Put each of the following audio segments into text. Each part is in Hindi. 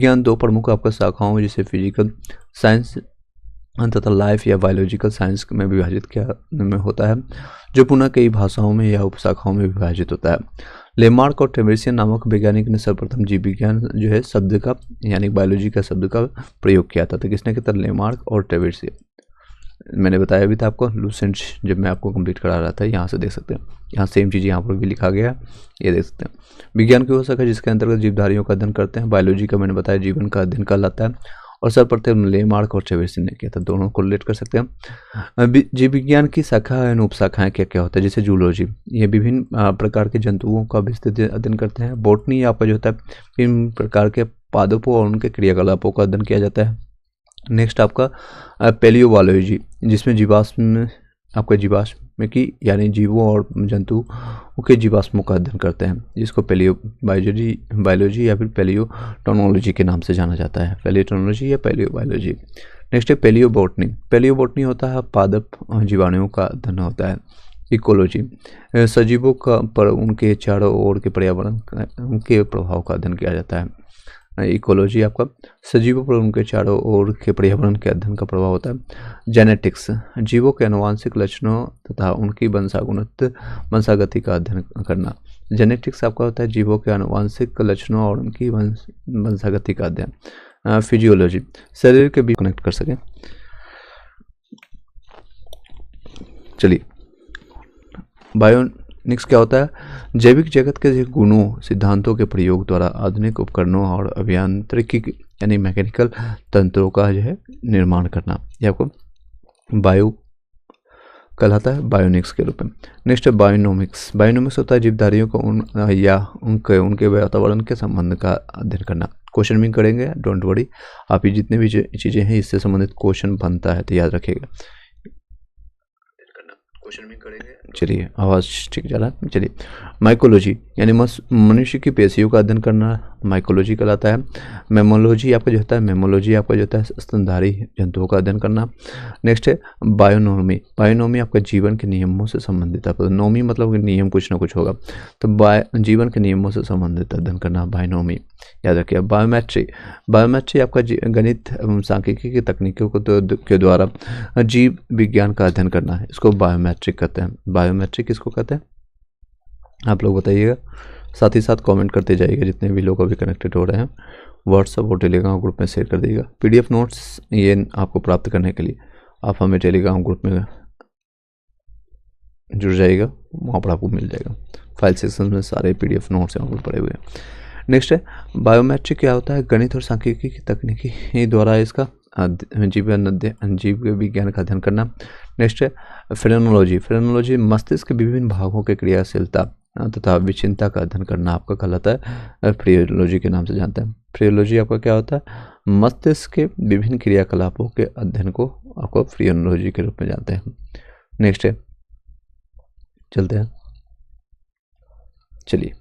विज्ञान दो प्रमुख आपका शाखाओं में जिसे फिजिकल साइंस तथा लाइफ या बायोलॉजिकल साइंस में विभाजित किया में होता है, जो पुनः कई भाषाओं में या उपशाखाओं में विभाजित होता है। लेमार्क और टेवेसियन नामक वैज्ञानिक ने सर्वप्रथम जीव विज्ञान जो है शब्द का यानी बायोलॉजी का शब्द का प्रयोग किया था। तो किसने किया था? लेमार्क और टेवेसियन। मैंने बताया भी था आपको लूसेंट जब मैं आपको कंप्लीट करा रहा था, यहाँ से देख सकते हैं, यहाँ सेम चीज़ यहाँ पर भी लिखा गया, ये देख सकते हैं। विज्ञान की वो शाखा जिसके अंतर्गत जीवधारियों का अध्ययन करते हैं। बायोलॉजी का मैंने बताया जीवन का अध्ययन कहलाता है, और सर्वप्रथम लेमार्क और टेवेसियन ने किया था, दोनों को रिलेट कर सकते हैं। जीव विज्ञान की शाखा एवं उपशाखाएं क्या क्या होता है? जैसे जूलॉजी, ये विभिन्न प्रकार के जंतुओं का विस्तृत अध्ययन करते हैं। बॉटनी आपका जो होता है विभिन्न प्रकार के पादपों और उनके क्रियाकलापों का अध्ययन किया जाता है। नेक्स्ट आपका पैलियोबायोलॉजी, जिसमें जीवाश्म आपका जीवाश्म की यानी जीवों और जंतुओं के जीवाश्मों का अध्ययन करते हैं, जिसको बायोलॉजी या फिर पैलियोटोनोलॉजी के नाम से जाना जाता है। पैलियोटोनोलॉजी या पैलियोबायोलॉजी। नेक्स्ट है पैलियोबोटनी। पैलियोबोटनी होता है पादप जीवाणुओं का अध्ययन होता है। इकोलॉजी, सजीवों का पर उनके चारों ओर के पर्यावरण उनके प्रभाव का अध्ययन किया जाता है। इकोलॉजी आपका सजीवों पर उनके चारों ओर के पर्यावरण के अध्ययन का प्रभाव होता है। जेनेटिक्स, जीवों के आनुवंशिक लक्षणों तथा उनकी वंशागति का अध्ययन करना। जेनेटिक्स आपका होता है जीवों के आनुवंशिक लक्षणों और उनकी वंशागति का अध्ययन। फिजियोलॉजी, शरीर के बीच कनेक्ट कर सकें। चलिए, बायोनिक्स क्या होता है? जैविक जगत के गुणों सिद्धांतों के प्रयोग द्वारा आधुनिक उपकरणों और अभियांत्रिकी यानी मैकेनिकल तंत्रों का जो है निर्माण करना, ये आपको बायो कहलाता है बायोनिक्स के रूप में। नेक्स्ट है बायोनोमिक्स। बायोनोमिक्स होता है जीवधारियों को उनके वातावरण के संबंध का अध्ययन करना। क्वेश्चन भी करेंगे, डोंट वरी, आप ही जितने भी चीज़ें हैं इससे संबंधित क्वेश्चन बनता है तो याद रखिएगा, क्वेश्चन भी करेंगे। चलिए, आवाज़ ठीक जा रहा है। चलिए, माइकोलॉजी यानी मनुष्य की पेशियों का अध्ययन करना माइकोलॉजी कहलाता है। मेमोलॉजी आपका जो होता है स्तनधारी जंतुओं का अध्ययन करना। नेक्स्ट है बायोनोमी। बायोनोमी आपका जीवन के नियमों से संबंधित है। नोमी मतलब नियम कुछ ना कुछ होगा, तो जीवन के नियमों से संबंधित अध्ययन करना बायोनोमी, याद रखिए। बायोमेट्री, बायोमेट्री आपका गणित एवं सांख्यिकी की तकनीकों के द्वारा जीव विज्ञान का अध्ययन करना है, इसको बायोमेट्रिक कहते हैं। बायोमेट्रिक किसको कहते हैं आप लोग बताइएगा, साथ ही साथ कमेंट करते जाइएगा। जितने भी लोग अभी कनेक्टेड हो रहे हैं व्हाट्सअप और टेलीग्राम ग्रुप में शेयर कर दीजिएगा। पीडीएफ नोट्स ये आपको प्राप्त करने के लिए आप हमें टेलीग्राम ग्रुप में जुड़ जाइएगा, वहाँ पर आपको मिल जाएगा। फाइल सेक्शन में सारे पीडीएफ नोट्स यहाँ पर पड़े हुए हैं। नेक्स्ट है बायोमेट्रिक क्या होता है? गणित और सांख्यिकी की तकनीकी द्वारा इसका जीव विज्ञान का अध्ययन करना। नेक्स्ट है फ्रेनोलॉजी। फ्रेनोलॉजी मस्तिष्क के विभिन्न भागों के क्रियाशीलता तथा विचिन्नता का अध्ययन करना आपका कहलाता है, फ्रियोलॉजी के नाम से जानते हैं। फ्रियोलॉजी आपका क्या होता है? मस्तिष्क के विभिन्न क्रियाकलापों के अध्ययन को आपको फ्रियोलॉजी के रूप में जानते हैं। नेक्स्ट है, चलते हैं, चलिए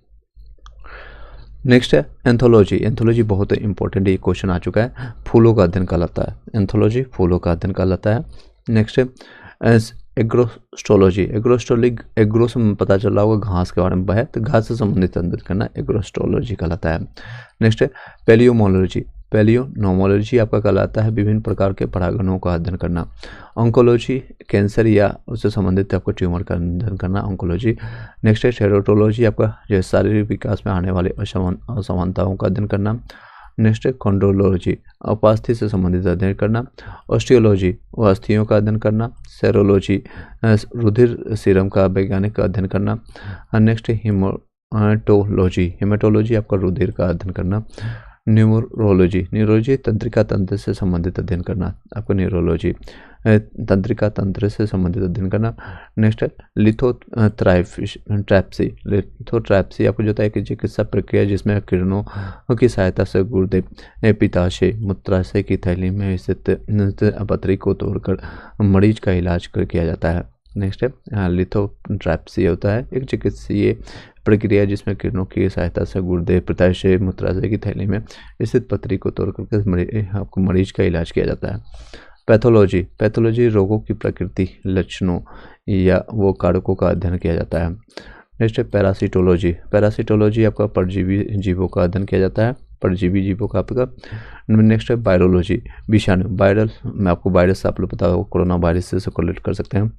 नेक्स्ट है एंथोलॉजी। एंथोलॉजी बहुत इंपॉर्टेंट ये क्वेश्चन आ चुका है, फूलों का अध्ययन कहलाता है। एंथोलॉजी फूलों का अध्ययन कहलाता है। नेक्स्ट है एग्रोस्टोलॉजी। एग्रो से पता चल रहा होगा घास के बारे में है, तो घास से संबंधित अध्ययन करना एग्रोस्टोलॉजी कहलाता है। नेक्स्ट है पैलियोमोलॉजी। पैलियोनोमोलॉजी आपका कहलाता है विभिन्न प्रकार के परागणों का अध्ययन करना। ऑन्कोलॉजी कैंसर या उससे संबंधित आपको ट्यूमर का अध्ययन करना, ऑन्कोलॉजी। नेक्स्ट है टेरोटोलॉजी, आपका जो शारीरिक विकास में आने वाले असमानताओं का अध्ययन करना। नेक्स्ट है कॉन्ड्रोलॉजी, उपास्थि से संबंधित अध्ययन करना। ऑस्टियोलॉजी, अस्थियों का अध्ययन करना। सेरोलॉजी, रुधिर सीरम का वैज्ञानिक अध्ययन करना। नेक्स्ट है हेमाटोलॉजी। हेमाटोलॉजी आपका रुधिर का अध्ययन करना। न्यूरोलॉजी तंत्रिका तंत्र से संबंधित अध्ययन करना, आपको न्यूरोलॉजी तंत्रिका तंत्र से संबंधित अध्ययन करना। नेक्स्ट है लिथोट्रैप्सी। लिथोट्रैप्सी आपको जो है कि चिकित्सा प्रक्रिया जिसमें किरणों की सहायता से गुर्दे, पित्ताशय, मूत्राशय की थैली में स्थित पथरी को तोड़कर मरीज का इलाज किया जाता है। नेक्स्ट है लिथोट्रैप्सी होता है एक चिकित्सीय प्रक्रिया जिसमें किरणों की सहायता से गुर्दे, पित्ताशय, मूत्राशय की थैली में स्थित पथरी को तोड़कर आपको मरीज का इलाज किया जाता है। पैथोलॉजी, पैथोलॉजी रोगों की प्रकृति, लक्षणों या वो कारकों का अध्ययन किया जाता है। नेक्स्ट है पैरासिटोलॉजी। पैरासिटोलॉजी आपका परजीवी जीवों का अध्ययन किया जाता है। परजीवी जीवों का आपका। नेक्स्ट है वायरोलॉजी, विषाणु, वायरल में आपको वायरस आप लोग पता होगा कोरोना वायरस से कोरिलेट कर सकते हैं।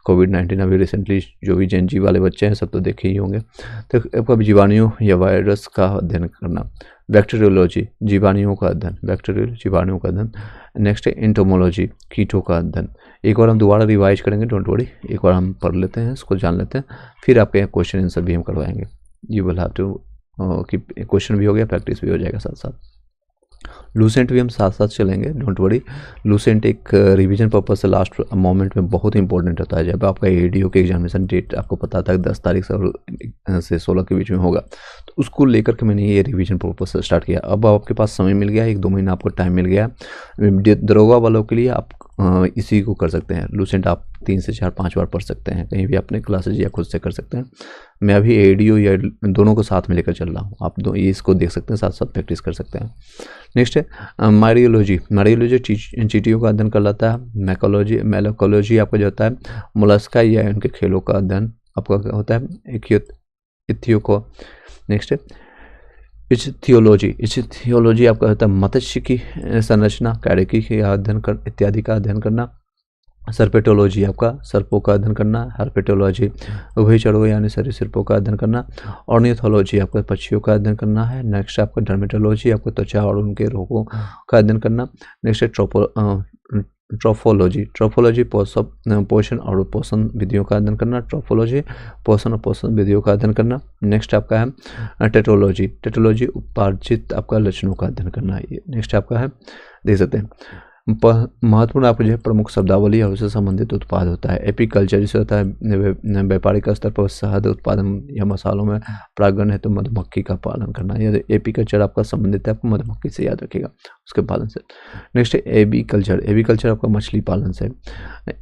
कोविड-19 अभी रिसेंटली जो भी जेन जी वाले बच्चे हैं सब तो देखे ही होंगे। तो आपका जीवाणुओं या वायरस का अध्ययन करना। बैक्टीरियोलॉजी, जीवाणुओं का अध्ययन, बैक्टीरियल जीवाणुओं का अध्ययन। नेक्स्ट है एंटोमोलॉजी, कीटों का अध्ययन। एक बार हम दोबारा रिवाइज करेंगे, डोंट वरी, एक बार हम पढ़ लेते हैं, इसको जान लेते हैं, फिर आपके यहाँ क्वेश्चन आंसर भी हम करवाएंगे। यू विल हैव टू कि क्वेश्चन भी हो गया, प्रैक्टिस भी हो जाएगा साथ साथ। लूसेंट भी हम साथ साथ चलेंगे, डोंट वरी। लूसेंट एक रिवीजन पर्पज से लास्ट मोमेंट में बहुत इंपॉर्टेंट होता है। जब आपका एडीओ के एग्जामिनेशन डेट आपको पता था 10 तारीख से 16 के बीच में होगा, तो उसको लेकर के मैंने ये रिवीजन पर्पज से स्टार्ट किया। अब आपके पास समय मिल गया, 1-2 महीना आपको टाइम मिल गया। दरोगा वालों के लिए आप इसी को कर सकते हैं। लूसेंट आप 3 से 4-5 बार पढ़ सकते हैं, कहीं भी अपने क्लासेज या खुद से कर सकते हैं। मैं अभी एडीओ या दोनों को साथ में लेकर चल रहा हूँ, आप ये इसको देख सकते हैं, साथ साथ प्रैक्टिस कर सकते हैं। नेक्स्ट है मारियोलॉजी, मारियोलॉजी चींटियों का अध्ययन कर लाता है। मैकोलॉजी आपका जो होता है मोलस्का या उनके खेलों का अध्ययन आपका होता है। इथियोको। नेक्स्ट है इथियोलॉजी आपका होता है मत्स्य की संरचना, कैरेकी के अध्ययन कर इत्यादि का अध्ययन करना। सर्पेटोलॉजी आपका सर्पों का अध्ययन करना। हर्पेटोलॉजी उभयचरों यानी सरीसृपों का अध्ययन करना। ऑर्निथोलॉजी आपका पक्षियों का अध्ययन करना है। नेक्स्ट आपका डर्मेटोलॉजी आपको त्वचा और उनके रोगों का अध्ययन करना। नेक्स्ट है ट्रोफोलॉजी पोषण और पोषण विधियों का अध्ययन करना। ट्रोफोलॉजी पोषण और पोषण विधियों का अध्ययन करना। नेक्स्ट आपका है टेटोलॉजी उपार्जित आपका लक्षणों का अध्ययन करना है। नेक्स्ट आपका है, देख सकते हैं महत्वपूर्ण आपको जो है प्रमुख शब्दावली और उससे संबंधित उत्पाद होता है। एपीकल्चर जिसे होता है व्यापारिक स्तर पर शहद उत्पादन या मसालों में परागण है तो मधुमक्खी का पालन करना। यदि एपीकल्चर आपका संबंधित है आपको मधुमक्खी से, याद रखिएगा, उसके पालन से। नेक्स्ट है एबीकल्चर आपका मछली पालन से।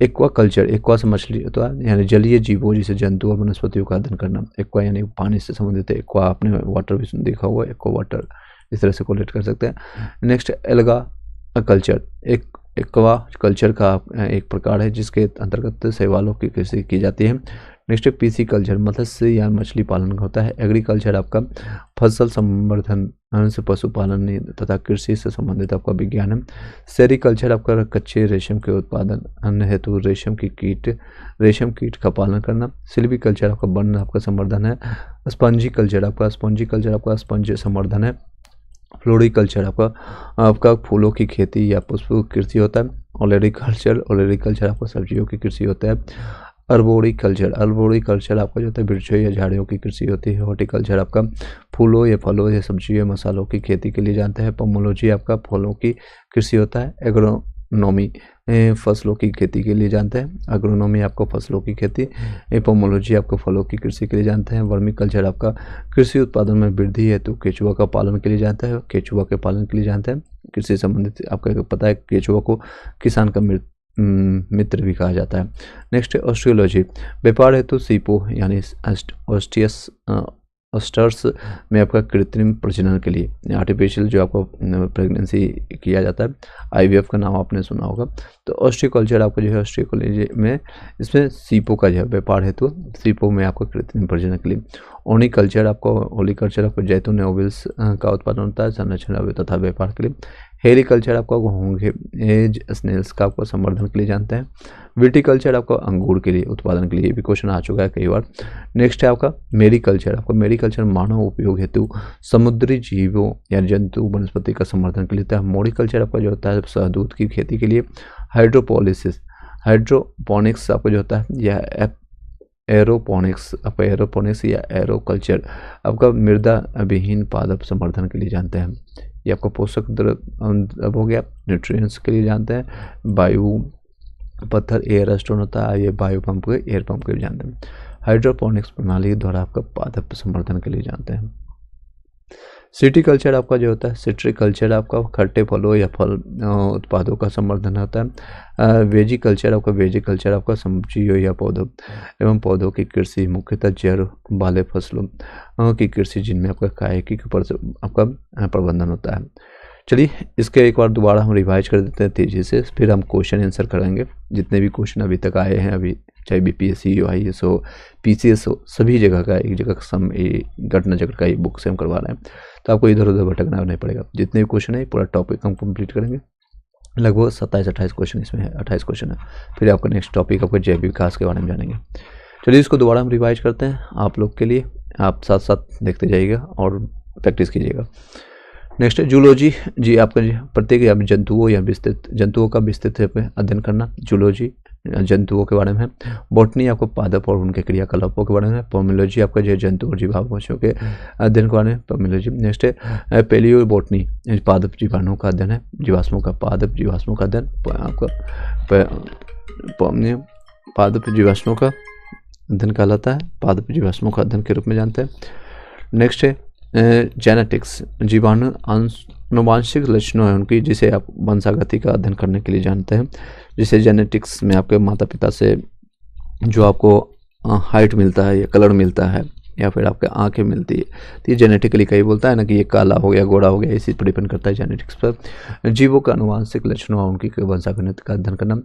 एक्वाकल्चर, एक्वा से मछली होता है यानी जलीय जीवों जैसे जंतु और वनस्पतियों का अध्ययन करना। एक्वा यानी पानी से संबंधित है। एक्वा आपने वाटर भी देखा होगा, एक्वा वाटर, इस तरह से कोलेट कर सकते हैं। Next alga culture, aqua culture का एक प्रकार है जिसके अंतर्गत शैवालों की कृषि की जाती है। नेक्स्ट पीसी कल्चर, मत्स्य या मछली पालन का होता है। एग्रीकल्चर आपका फसल संवर्धन से पशुपालन तथा कृषि से संबंधित आपका विज्ञान है। सेरीकल्चर आपका कच्चे रेशम के उत्पादन अन्य हेतु रेशम कीट का पालन करना। सिल्वीकल्चर आपका वन आपका संवर्धन है। स्पंजी कल्चर आपका स्पंज संवर्धन है। फ्लोरिकल्चर आपका फूलों की खेती या पुष्प कृषि होता है। ओलेरिकल्चर आपका सब्जियों की कृषि होता है। अर्बोरिकल्चर आपका जो होता है वृक्षों या झाड़ियों की कृषि होती है। हॉर्टिकल्चर आपका फूलों या फलों या सब्जियों या मसालों की खेती के लिए जानते हैं। पोमोलॉजी आपका फलों की कृषि होता है। एग्रोनॉमी फसलों की खेती के लिए जानते हैं। एग्रोनॉमी आपको फसलों की खेती। एपोमोलॉजी आपको फलों की कृषि के लिए जानते हैं। वर्मी कल्चर आपका कृषि उत्पादन में वृद्धि हेतु केचुआ का पालन के लिए जानते हैं। केचुआ के पालन के लिए जानते हैं। कृषि संबंधित आपको पता है केचुआ को किसान का मित्र भी कहा जाता है। नेक्स्ट है ऑस्ट्रियोलॉजी, व्यापार हेतु सीपो यानी ऑस्टर्स में आपका कृत्रिम प्रजनन के लिए आर्टिफिशियल जो आपको प्रेगनेंसी किया जाता है, आईवीएफ का नाम आपने सुना होगा। तो ऑस्ट्रियोकल्चर आपको जो है ऑस्ट्रियोकल्चर में इसमें सीपो का जो है व्यापार हेतु सीपो में आपको कृत्रिम प्रजनन के लिए। ओनिकल्चर आपको जैतून ओविल्स का उत्पादन होता है संरक्षण तथा व्यापार के लिए। हेरिकल्चर आपको घोंघे एज स्नेल्स का आपको संवर्धन के लिए जानते हैं। विटिकल्चर आपको अंगूर के लिए उत्पादन के लिए, भी क्वेश्चन आ चुका है कई बार। नेक्स्ट है आपका मेरिकल्चर मानव उपयोग हेतु समुद्री जीवों या जंतु वनस्पति का संवर्धन के लिए होता है। मोरिकल्चर आपका जो होता है शहदूत की खेती के लिए। हाइड्रोपोनिक्स आपको जो होता है या एरोपोनिक्स या एरोकल्चर आपका मृदा विहीन पादप संवर्धन के लिए जानते हैं। ये आपको पोषक द्रव्य हो गया, न्यूट्रिएंट्स के लिए जानते हैं। वायु पत्थर एयर स्टोन होता है, ये वायु पंप के एयर पंप के लिए जानते हैं। हाइड्रोपोनिक्स प्रणाली द्वारा आपका पादप संवर्धन के लिए जानते हैं। सिटीकल्चर आपका जो होता है सिट्रिकल्चर आपका खट्टे फलों या फल उत्पादों का संवर्धन होता है। वेजिकल्चर आपका सब्जियों या पौधों की कृषि, मुख्यतः जड़ वाले फसलों की कृषि जिनमें आपका कायकी आपका प्रबंधन होता है। चलिए इसके एक बार दोबारा हम रिवाइज कर देते हैं तेज़ी से, फिर हम क्वेश्चन आंसर करेंगे। जितने भी क्वेश्चन अभी तक आए हैं, अभी चाहे बीपीएससी यूआईएस हो, पीसीएस हो, सभी जगह का एक जगह सम घटना चक्र का एक बुक से हम करवा रहे हैं, तो आपको इधर उधर भटकना नहीं पड़ेगा। जितने भी क्वेश्चन है पूरा टॉपिक हम कंप्लीट करेंगे। लगभग 27-28 क्वेश्चन इसमें है, 28 क्वेश्चन है। फिर आपका नेक्स्ट टॉपिक आपका जैव विकास के बारे में जानेंगे। चलिए इसको दोबारा हम रिवाइज करते हैं आप लोग के लिए, आप साथ साथ देखते जाइएगा और प्रैक्टिस कीजिएगा। नेक्स्ट है जूलॉजी जी, आपका प्रत्येक या जंतुओं या विस्तृत जंतुओं का विस्तृत अध्ययन करना, जूलॉजी जंतुओं के बारे में है। बॉटनी आपको पादप और उनके क्रियाकलापों के बारे में है। पोमियोलॉजी आपका जो जंतु और जीवाणुओं के अध्ययन के बारे में पोमियोलॉजी। नेक्स्ट है पेलियो बॉटनी, पादप जीवाणुओं का अध्ययन है, जीवाश्मों का पादप जीवाश्मों का अध्ययन आपका पादप जीवाश्मों का अध्ययन कहलाता है, पादप जीवाश्मों का अध्ययन के रूप में जानते हैं। नेक्स्ट है जेनेटिक्स, जीवाणु आनुवांशिक लक्षणों है उनकी, जिसे आप वंशागति का अध्ययन करने के लिए जानते हैं। जिसे जेनेटिक्स में आपके माता पिता से जो आपको हाइट मिलता है या कलर मिलता है या फिर आपके आंखें मिलती है, तो ये जेनेटिकली कहीं बोलता है ना कि ये काला हो गया गोरा हो गया, इसी पर डिपेंड करता है जेनेटिक्स पर। जीवों का अनुवांशिक लक्षणों और उनकी वंशागति का अध्ययन करना।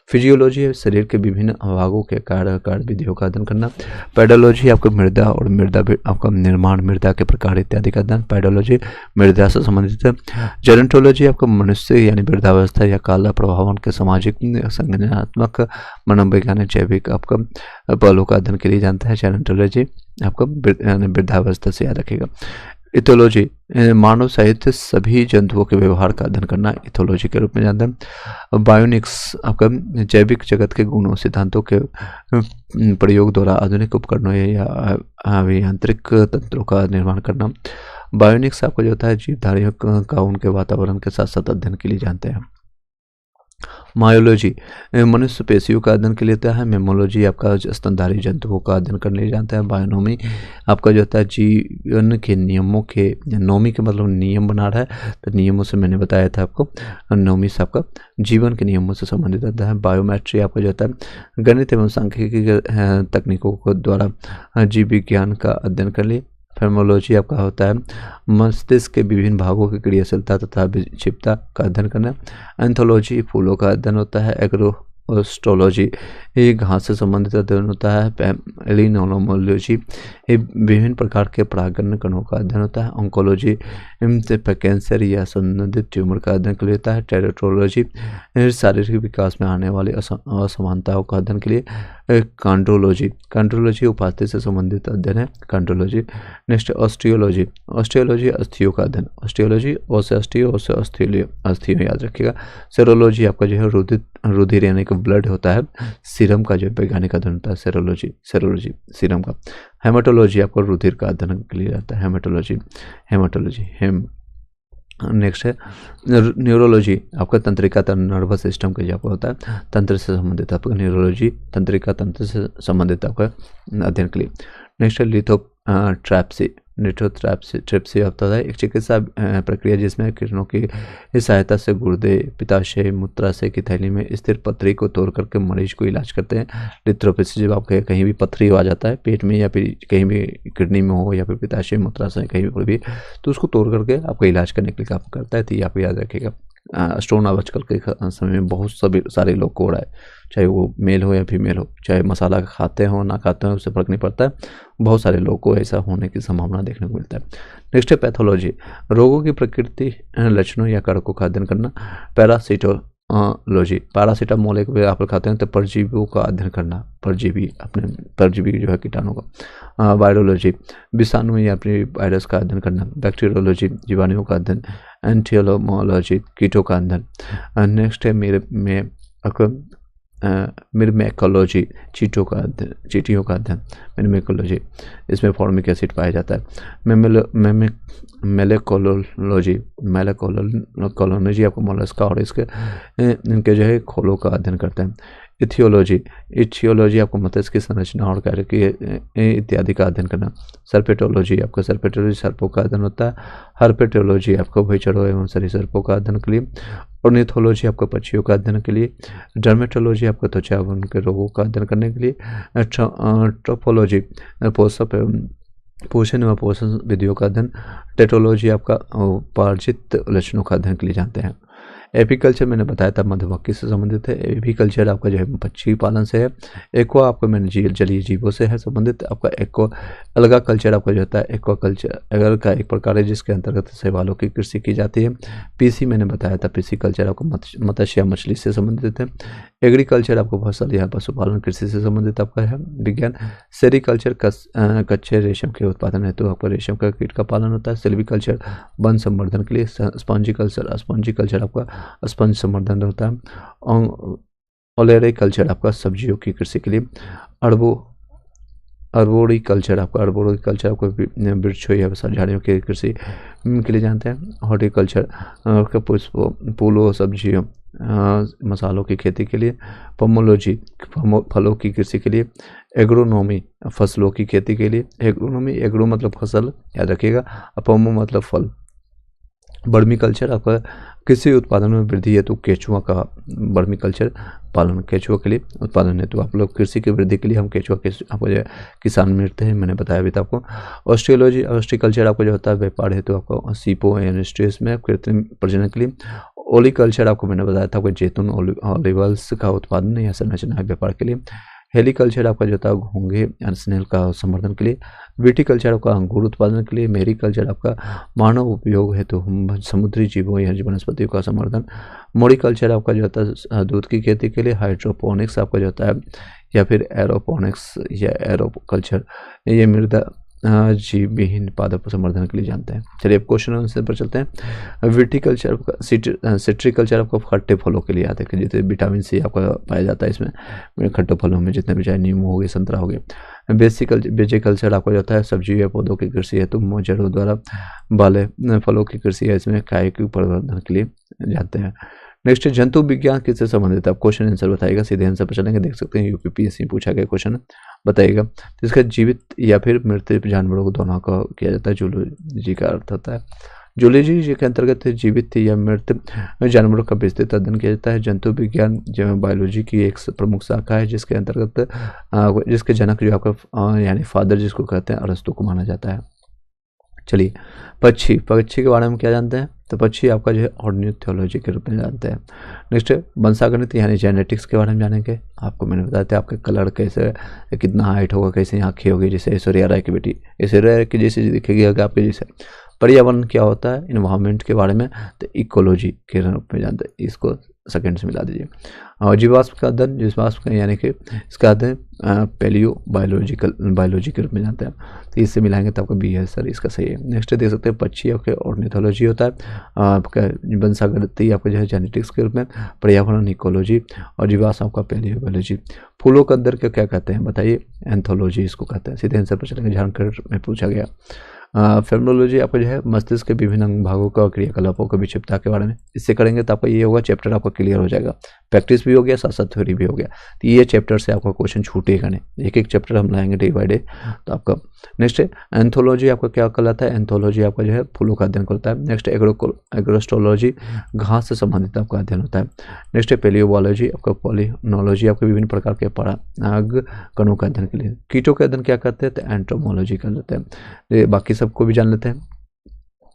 फिजियोलॉजी है शरीर के विभिन्न भागों के कार्य विधियों का अध्ययन करना। पेडोलॉजी आपको मृदा और मृदा आपका निर्माण, मृदा के प्रकार इत्यादि का अध्ययन, पेडोलॉजी मृदा से संबंधित है। जेनेटोलॉजी आपको मनुष्य यानी वृद्धावस्था या काला प्रभावन के सामाजिक संज्ञानात्मक मनोवैज्ञानिक जैविक आपका पहलू का अध्ययन के लिए जानता है। जेनेटोलॉजी आपको वृद्धावस्था से याद रखेगा। इथोलॉजी मानव सहित सभी जंतुओं के व्यवहार का अध्ययन करना, इथोलॉजी के रूप में जानते हैं। बायोनिक्स आपका जैविक जगत के गुणों सिद्धांतों के प्रयोग द्वारा आधुनिक उपकरणों या अभियांत्रिक तंत्रों का निर्माण करना। बायोनिक्स आपको जो होता है जीवधारियों का उनके वातावरण के साथ साथ अध्ययन के लिए जानते हैं। मायोलॉजी मनुष्य पेशियों का अध्ययन के लिए होता है। मेमोलॉजी आपका स्तनधारी जंतुओं का अध्ययन करने के लिए जानता है। बायोनोमी आपका जो होता है जीवन के नियमों के, नोमी के मतलब नियम बना रहा है, तो नियमों से मैंने बताया था आपको, नोमी से आपका जीवन के नियमों से संबंधित होता है। बायोमेट्री आपका जो होता है गणित एवं सांख्यिकी तकनीकों को द्वारा जीव विज्ञान का अध्ययन कर लिए। फेमोलॉजी आपका होता है मस्तिष्क के विभिन्न भागों की क्रियाशीलता तथा विक्षिप्तता का अध्ययन करना। एंथोलॉजी फूलों का अध्ययन होता है। एग्रोस्टोलॉजी ये घास से संबंधित अध्ययन होता है। एलिनोमोलॉजी ये विभिन्न प्रकार के परागण कणों का अध्ययन होता है। ऑन्कोलॉजी कैंसर या संबंधित ट्यूमर का अध्ययन के लिए होता है। टेरेटोलॉजी शारीरिक विकास में आने वाली असमानताओं का अध्ययन के लिए। कांड्रोलॉजी उपास्थि से संबंधित अध्ययन है, कांड्रोलॉजी। नेक्स्ट ऑस्टियोलॉजी, ऑस्टियोलॉजी अस्थियों का अध्ययन, ऑस्टियोलॉजी ओ से अस्थियों, ओ से अस्थियों याद रखिएगा। सेरोलॉजी आपका जो है रुधिर यानी कि ब्लड होता है, सीरम का जो वैज्ञानिक अध्ययन होता है सेरोलॉजी सीरम का। हेमाटोलॉजी आपको रुधिर का अध्ययन के लिए जाता है, हेमाटोलॉजी। नेक्स्ट है न्यूरोलॉजी आपका तंत्रिका नर्वस सिस्टम का आपका होता है, तंत्र से संबंधित आपका न्यूरोलॉजी तंत्रिका तंत्र से संबंधित आपका अध्ययन के लिए। नेक्स्ट है लिथोट्रैप्सी होता है एक चिकित्सा प्रक्रिया जिसमें किरणों की सहायता से गुर्दे, पित्ताशय, मूत्राशय की थैली में स्थिर पथरी को तोड़ करके मरीज को इलाज करते हैं। लिथोट्रैप्सी जब आपके कहीं भी पथरी आ जाता है पेट में या फिर कहीं भी किडनी में हो या फिर पित्ताशय मूत्राशय कहीं भी, तो उसको तोड़ करके आपका इलाज करने के लिए काम करता है। तो ये आप याद रखिएगा। स्टोन आजकल के समय में बहुत सारे लोग को हो रहा है, चाहे वो मेल हो या फीमेल हो, चाहे मसाला खाते हो ना खाते हो उससे फर्क नहीं पड़ता है, बहुत सारे लोगों को ऐसा होने की संभावना देखने को मिलता है। नेक्स्ट है पैथोलॉजी, रोगों की प्रकृति, लक्षणों या कारकों का अध्ययन करना। पैरासिटोलॉजी, पैरासीटामोल एक आप खाते हैं तो परजीवियों का अध्ययन करना, परजीवी जो है कीटाणु का। वायरोलॉजी विषाणु या फिर वायरस का अध्ययन करना। बैक्टीरियोलॉजी जीवाणुओं का अध्ययन। एंटियोमोलॉजी कीटों का अध्ययन। नेक्स्ट है मिरमेकोलॉजी चीटियों का अध्ययन। मिरमेकोलॉजी इसमें फॉर्मिक एसिड पाया जाता है। मेलेकोलॉजी आपको मोलस्का और इनके जो है खोलों का अध्ययन करता है। इथियोलॉजी आपको मत्स्य की संरचना और कार्य की इत्यादि का अध्ययन करना। सर्पेटोलॉजी आपका सर्पों का अध्ययन होता है। हर्पेटोलॉजी आपको भैचरों एवं सरीसृपों का अध्ययन के लिए। ऑर्निथोलॉजी आपको पक्षियों का अध्ययन के लिए। डर्मेटोलॉजी आपको त्वचा एवं उनके रोगों का अध्ययन करने के लिए। ट्रोपोलॉजी पोषक एवं पोषण एवं पोषण विधियों का अध्ययन। टेटोलॉजी आपका पार्जित लक्षणों का अध्ययन के लिए जानते हैं। एपीकल्चर मैंने बताया था मधुमक्खी से संबंधित है। एपीकल्चर आपका जो है पक्षी पालन से है। एक्वा आपका मैंने जलीय जीवों से है संबंधित। आपका एक्वा अलगा कल्चर आपका जो होता है एक्वा कल्चर अलग का एक प्रकार है जिसके अंतर्गत शैवालों की कृषि की जाती है। पीसी मैंने बताया था पीसी कल्चर आपको मत्स्य या मछली से संबंधित है। एग्रीकल्चर आपको फसल या पशुपालन कृषि से संबंधित आपका है विज्ञान। सेरीकल्चर कच्चे रेशम के उत्पादन हेतु आपका रेशम का कीट का पालन होता है। सिल्वीकल्चर वन संवर्धन के लिए। स्पॉन्जी कल्चर आपका स्पंज संवर्धन होता है। ओलेरी कल्चर आपका सब्जियों की कृषि के लिए। अर्बोरी कल्चर आपको वृक्षों या झाड़ियों की कृषि के लिए जानते हैं। हॉर्टिकल्चर आपका पुष्पों फूलों सब्जियों मसालों की खेती के लिए। पोमोलॉजी फलों की कृषि के लिए। एग्रोनॉमी फसलों की खेती के लिए। एग्रो मतलब फसल याद रखिएगा, पोमो मतलब फल। बर्मी कल्चर आपका कृषि उत्पादन में वृद्धि हेतु केचुआ का बर्मी कल्चर पालन केचुआ के लिए उत्पादन हेतु आप लोग कृषि की वृद्धि के लिए हम केचुआ के आपको जो किसान मिलते हैं मैंने बताया भी था आपको। ऑस्ट्रिकल्चर आपको जो होता है व्यापार हेतु आपको सीपो इंडस्ट्रीज में कृत्रिम प्रजनन के लिए। ओलिकल्चर आपको मैंने बताया था आपको जैतून ऑलिवल्स का उत्पादन या संरचना व्यापार के लिए। हेलीकल्चर आपका जो था घोंघे या स्नेल का संवर्धन के लिए। विटीकल्चर आपका अंगूर उत्पादन के लिए। मेरीकल्चर आपका मानव उपयोग हेतु समुद्री जीवों या वनस्पतियों का संवर्धन। मोरिकल्चर आपका जो होता है दूध की खेती के लिए। हाइड्रोपोनिक्स आपका जो होता है या फिर एरोपोनिक्स या एरोकल्चर ये मृदा जीव विहीन पादप संवर्धन के लिए जानते हैं। चलिए अब क्वेश्चन आंसर पर चलते हैं। विटीकल्चर आपका सिट्रिकल्चर आपको खट्टे फलों के लिए आते हैं जैसे विटामिन सी आपका पाया जाता है इसमें खट्टे फलों में जितने भी चाहे नींबू हो गए संतरा हो गए। बेजिकल्चर आपको जाता है सब्जी या पौधों की कृषि है तो मोजरों द्वारा वाले फलों की कृषि है इसमें कायिक प्रवर्धन के लिए जानते हैं। नेक्स्ट जंतु विज्ञान किससे संबंधित है। आप क्वेश्चन आंसर बताइएगा, सीधे आंसर पर चलेंगे। देख सकते हैं यूपीपीएससी पूछा गया क्वेश्चन बताइएगा। तो इसका जीवित या फिर मृत जानवरों को दोनों का किया जाता है। जूलॉजी का अर्थ होता है जूलॉजी के अंतर्गत जीवित या मृत जानवरों का विस्तृत अध्ययन किया जाता है। जंतु विज्ञान बायोलॉजी की एक प्रमुख शाखा है जिसके अंतर्गत जिसके जनक जो आपका यानी फादर जिसको कहते हैं अरस्तु को माना जाता है। चलिए पक्षी के बारे में क्या जानते हैं। तो पक्षी आपका जो है ऑर्निथोलॉजी के रूप में जानते हैं। नेक्स्ट वंशागणित यानी जेनेटिक्स के बारे में जानेंगे। आपको मैंने बताया था आपका कलर कैसे कितना हाइट होगा कैसे आँखें होगी जैसे ऐश्वर्या राय की बेटी ऐश्वर्या राय की जैसे दिखेगी आपके जैसे। पर्यावरण क्या होता है इन्वायरमेंट के बारे में तो इकोलॉजी के रूप में जानते हैं। इसको सेकंड से मिला दीजिए। और जीवाश्म का अध्ययन जीवाश्म का यानी कि इसका अध्ययन पैलियो बायोलॉजी के रूप में जानते हैं। तो इससे मिलाएंगे तो आपका बी है सर इसका सही है। नेक्स्ट देख सकते हैं पक्षी आपके ऑर्निथोलॉजी होता है। आपका वंशागणित आपका जो है जेनेटिक्स के रूप में। पर्यावरण इकोलॉजी और जीवाश्म आपका पैलियो बायोलॉजी। फूलों के अंदर क्या कहते हैं बताइए। एंथोलॉजी इसको कहते हैं। सीधे आंसर पर चलेंगे झारखंड में पूछा गया। फेमोलॉजी आपको जो है मस्तिष्क के विभिन्न अंग भागों का क्रियाकलापों की विक्षिप्तता के बारे में इससे करेंगे तो आपका ये होगा चैप्टर आपका क्लियर हो जाएगा। प्रैक्टिस भी हो गया साथ साथ थ्योरी भी हो गया। तो ये चैप्टर से आपका क्वेश्चन छूटेगा नहीं, एक एक चैप्टर हम लाएंगे डे बाय डे। तो आपका नेक्स्ट है एंथोलॉजी आपका क्या कहलाता है। एंथोलॉजी आपका जो है फूलों का अध्ययन करता है। नेक्स्ट एग्रोस्टोलॉजी घास से संबंधित आपका अध्ययन होता है। नेक्स्ट है पेलियोबायोलॉजी आपका पॉलिनोलॉजी आपके विभिन्न प्रकार के पराग कणों का अध्ययन के लिए। कीटों का अध्ययन क्या करते हैं तो एंटोमोलॉजी कर लेते हैं। बाकी सबको भी जान लेते हैं।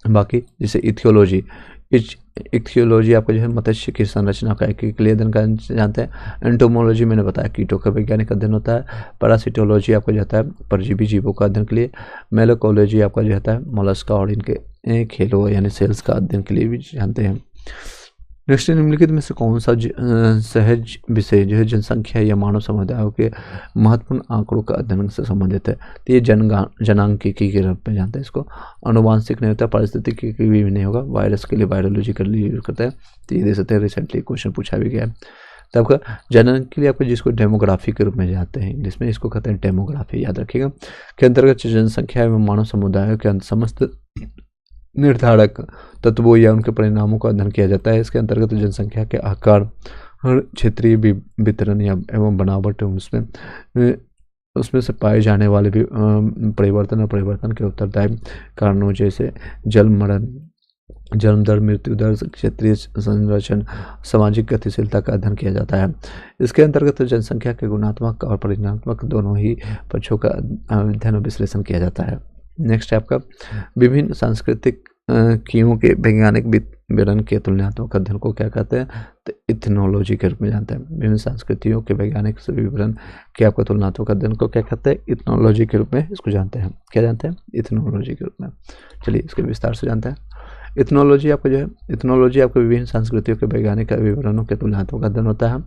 बाकी जैसे इथियोलॉजी आपको जो है मत्स्य की संरचना का के लिए अध्ययन का जानते हैं। एंटोमोलॉजी मैंने बताया कीटों का वैज्ञानिक अध्ययन होता है। पैरासिटोलॉजी आपको जाता है परजीवी जीवों का अध्ययन के लिए। मेलोकोलॉजी आपका जो होता है मोलस्का और इनके खेलों यानी सेल्स का अध्ययन के लिए भी जानते हैं। नेक्स्ट निम्नलिखित में से कौन सा सहज विषय जो है जनसंख्या या मानव समुदायों के महत्वपूर्ण आंकड़ों का अध्ययन से संबंधित है। तो ये जनांकिकी के रूप में जानते हैं इसको। अनुवांशिक नहीं होता, पारिस्थितिकी भी नहीं होगा। वायरस के लिए वायरोलॉजी के लिए यूज करते हैं। तो ये देख सकते हैं रिसेंटली क्वेश्चन पूछा भी गया है। तो आपका जनन के लिए आपको जिसको डेमोग्राफी के रूप में जानते हैं इंग्लिश में इसको कहते हैं डेमोग्राफी याद रखिएगा। के अंतर्गत जनसंख्या एवं मानव समुदायों के समस्त निर्धारक तत्वों या उनके परिणामों का अध्ययन किया जाता है। इसके अंतर्गत जनसंख्या के आकार क्षेत्रीय वितरण या एवं बनावट उसमें से पाए जाने वाले भी परिवर्तन के उत्तरदायी कारणों जैसे जन्म दर मृत्यु दर क्षेत्रीय संरचना सामाजिक गतिशीलता का अध्ययन किया जाता है। इसके अंतर्गत जनसंख्या के गुणात्मक और परिणात्मक दोनों ही पक्षों का अध्ययन और विश्लेषण किया जाता है। नेक्स्ट है आपका विभिन्न सांस्कृतिक कीयों के वैज्ञानिक विवरण के तुलनात्मक अध्ययन को क्या कहते हैं, तो इथनोलॉजी के रूप में जानते हैं। विभिन्न संस्कृतियों के वैज्ञानिक विवरण के आपका तुलनात्मक अध्ययन को क्या कहते हैं, इथनोलॉजी के रूप में इसको जानते हैं। क्या जानते हैं, इथनोलॉजी के रूप में। चलिए इसके विस्तार से जानते हैं। इथनोलॉजी आपको जो है, इथनोलॉजी आपको विभिन्न संस्कृतियों के वैज्ञानिक विवरणों के तुलनात्मक अध्ययन होता है।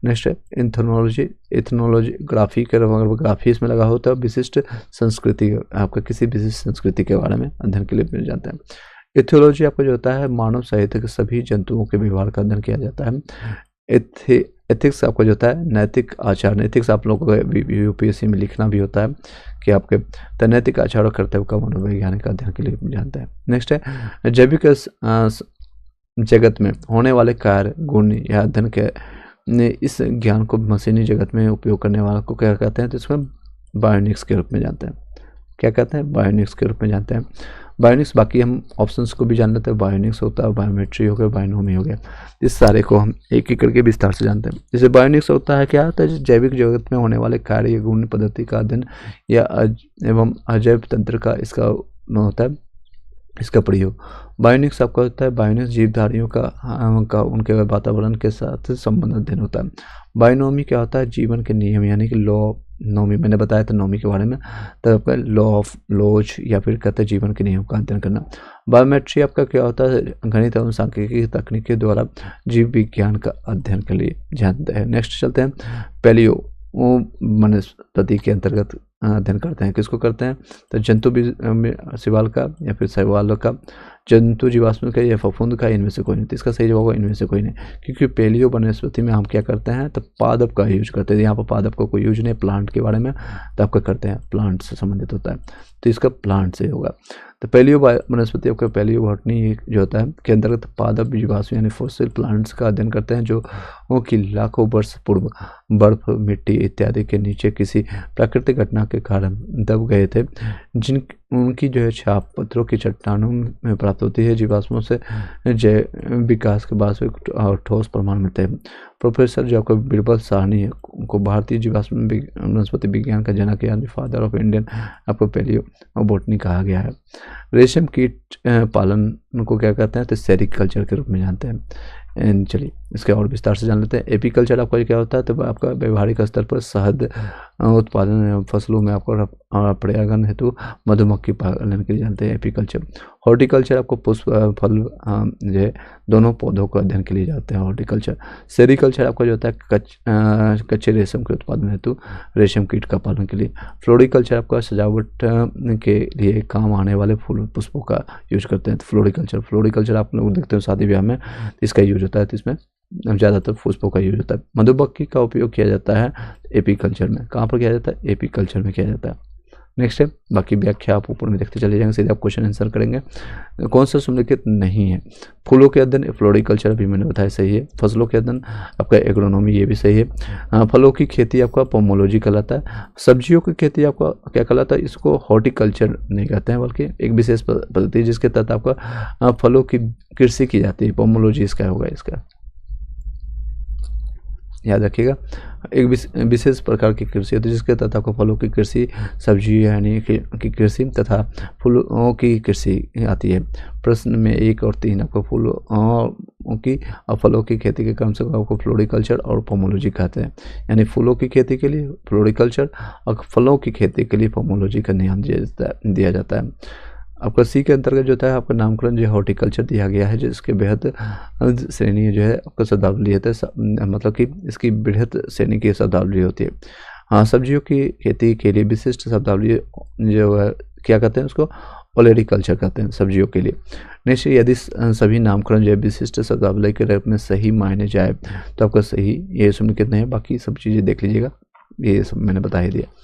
नेक्स्ट है इथनोलॉजी। इथनोलॉजी ग्राफी के ग्राफी इसमें लगा होता है, विशिष्ट संस्कृति आपका किसी विशिष्ट संस्कृति के बारे में अध्ययन के लिए जानते हैं। इथियोलॉजी आपको जो होता है मानव सहित के सभी जंतुओं के व्यवहार का अध्ययन किया जाता है। एथिक्स आपको जो होता है नैतिक आचार। एथिक्स आप लोगों को यूपीएससी में लिखना भी होता है कि आपके नैतिक आचार और कर्तव्य का मनोवैज्ञानिक अध्ययन के लिए जानते हैं। नेक्स्ट है जैविक जगत में होने वाले कार्य गुण या अध्ययन के इस ज्ञान को मशीनी जगत में उपयोग करने वाले को क्या कहते हैं, तो इसमें बायोनिक्स के रूप में जानते हैं। क्या कहते हैं, बायोनिक्स के रूप में जानते हैं। बायोनिक्स, बाकी हम ऑप्शंस को भी जान लेते हैं। बायोनिक्स होता है, बायोमेट्री हो गया, बायोनोमी हो गया, इस सारे को हम एक एक करके विस्तार से जानते हैं। जैसे बायोनिक्स होता है, क्या होता है, जैविक जगत में होने वाले कार्य या गुण पद्धति का अध्ययन या एवं अजैव तंत्र का इसका होता है इसका प्रयोग। बायोनिक्स आपका होता है, बायोनिक्स जीवधारियों का उनके वातावरण के साथ संबंध अध्ययन होता है। बायोनोमी क्या होता है, जीवन के नियम यानी कि लॉ नोमी, मैंने बताया था नोमी के बारे में, तो आपका लॉ ऑफ लॉज या फिर कहते हैं जीवन के नियम का अध्ययन करना। बायोमेट्री आपका क्या होता है, गणित एवं सांख्यिकी तकनीक के द्वारा जीव विज्ञान का अध्ययन के लिए जानते हैं। नेक्स्ट चलते हैं पैलियो, वो वनस्पति के अंतर्गत अध्ययन करते हैं। किसको करते हैं, तो जंतु शिवाल का या फिर शैवाल का, जंतु जीवाश्म का या फफूंद का, इनमें से कोई नहीं। तो इसका सही जवाब होगा इनमें से कोई नहीं, क्योंकि पैलियो वनस्पति में हम क्या करते हैं, तो पादप का यूज करते हैं। यहाँ पर पादप का कोई यूज नहीं, प्लांट के बारे में तो आपका करते हैं, प्लांट से संबंधित होता है, तो इसका प्लांट से होगा। तो पैलियो वनस्पति आपका पैलियो बॉटनी जो होता है के अंतर्गत पादप जीवाश्म यानी फॉसिल प्लांट्स का अध्ययन करते हैं, जो कि लाखों वर्ष पूर्व बर्फ, मिट्टी इत्यादि के नीचे किसी प्राकृतिक घटना के कारण दब गए थे, जिन उनकी जो है छाप पत्थरों की चट्टानों में प्राप्त होती है। जीवाश्मों से जैव विकास के बाद और ठोस प्रमाण मिलते हैं। प्रोफेसर जो आपको बीरबल साहनी को भारतीय जीवाश्म वनस्पति विज्ञान का जनक यानी फादर ऑफ इंडियन आपको पैलियो बॉटनी कहा गया है। रेशम कीट पालन को क्या कहते हैं, तो सेरिकल्चर के रूप में जानते हैं। चलिए इसके और विस्तार से जान लेते हैं। एपीकल्चर आपका क्या होता है, तो आपका व्यवहारिक स्तर पर शहद उत्पादन फसलों में आपको पर्यावरण हेतु मधुमक्खी पालन के लिए जानते हैं एपीकल्चर। हॉर्टिकल्चर आपको पुष्प फल जो है दोनों पौधों को अध्ययन के लिए जाते हैं हॉर्टिकल्चर। सेरिकल्चर आपका जो होता है कच्चे रेशम के उत्पादन हेतु रेशम कीट का पालन के लिए। फ्लोरिकल्चर आपका सजावट के लिए काम आने वाले फूल पुष्पों का यूज करते हैं। फ्लोरिकल्चर आप लोग देखते हो शादी ब्याह में इसका यूज होता है, तो इसमें ज़्यादातर पुष्पों का यूज होता है। मधुमक्खी का उपयोग किया जाता है एपीकल्चर में। कहाँ पर किया जाता है, एपीकल्चर में किया जाता है। नेक्स्ट है, बाकी व्याख्या आप ऊपर में देखते चले जाएंगे, सीधे आप क्वेश्चन आंसर करेंगे। कौन सा सम्मिलित नहीं है, फूलों के अध्ययन फ्लोरिकल्चर अभी मैंने बताया सही है। फसलों के अध्ययन आपका एग्रोनॉमी, ये भी सही है। फलों की खेती आपका पोमोलॉजी कहलाता है। सब्जियों की खेती आपका क्या कहलाता है, इसको हॉर्टिकल्चर नहीं कहते हैं, बल्कि एक विशेष पद्धति जिसके तहत आपका फलों की कृषि की जाती है, पोमोलॉजी इसका होगा। इसका याद रखिएगा, एक विशेष प्रकार की कृषि होती है जिसके तहत आपको फलों की कृषि, सब्जी यानी की कृषि तथा फूलों की कृषि आती है। प्रश्न में 1 और 3 आपको फूलों की और फलों की खेती के क्रम से आपको फ्लोरिकल्चर और पोमोलॉजी कहते हैं। यानी फूलों की खेती के लिए फ्लोरिकल्चर और फलों की खेती के लिए पोमोलॉजी का नाम दिया जाता है। आपका सी के अंतर्गत जो होता है आपका नामकरण जो हॉर्टिकल्चर दिया गया है, जिसके बेहद श्रेणी जो है आपका शब्दावली है, मतलब कि इसकी बृहत श्रेणी की शब्दावली होती है। हाँ, सब्जियों की खेती के लिए विशिष्ट शब्दावली जो है क्या कहते हैं, उसको ओलेरिकल्चर कहते हैं सब्जियों के लिए। नेक्स्ट, यदि सभी नामकरण जो है विशिष्ट शब्दावली के रूप में सही मायने जाए तो आपका सही ये सम्मिलित नहीं है। बाकी सब चीज़ें देख लीजिएगा, ये सब मैंने बता ही दिया।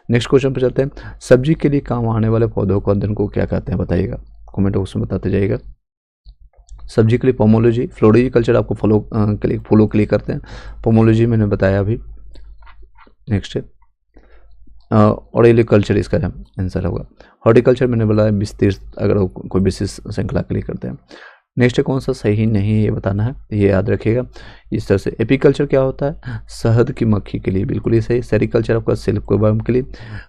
नेक्स्ट क्वेश्चन पर चलते हैं। सब्जी के लिए काम आने वाले पौधों को अध्ययन को क्या कहते हैं, बताइएगा, कमेंट बॉक्स में बताते जाइएगा। सब्जी के लिए पोमोलॉजी, फ्लोरिकल्चर आपको फलों के लिए करते हैं, पोमोलॉजी मैंने बताया अभी। नेक्स्ट है ऑरेलिकल्चर, इसका आंसर होगा। हॉर्टिकल्चर मैंने बोला विस्तृत, अगर कोई विशेष श्रृंखला के लिए करते हैं। नेक्स्ट कौन सा सही नहीं है ये बताना है, ये याद रखिएगा इस तरह से। एपीकल्चर क्या होता है, शहद की मक्खी के लिए, बिल्कुल ही सही। सेरिकल्चर आपका सिल्क वर्म के लिए,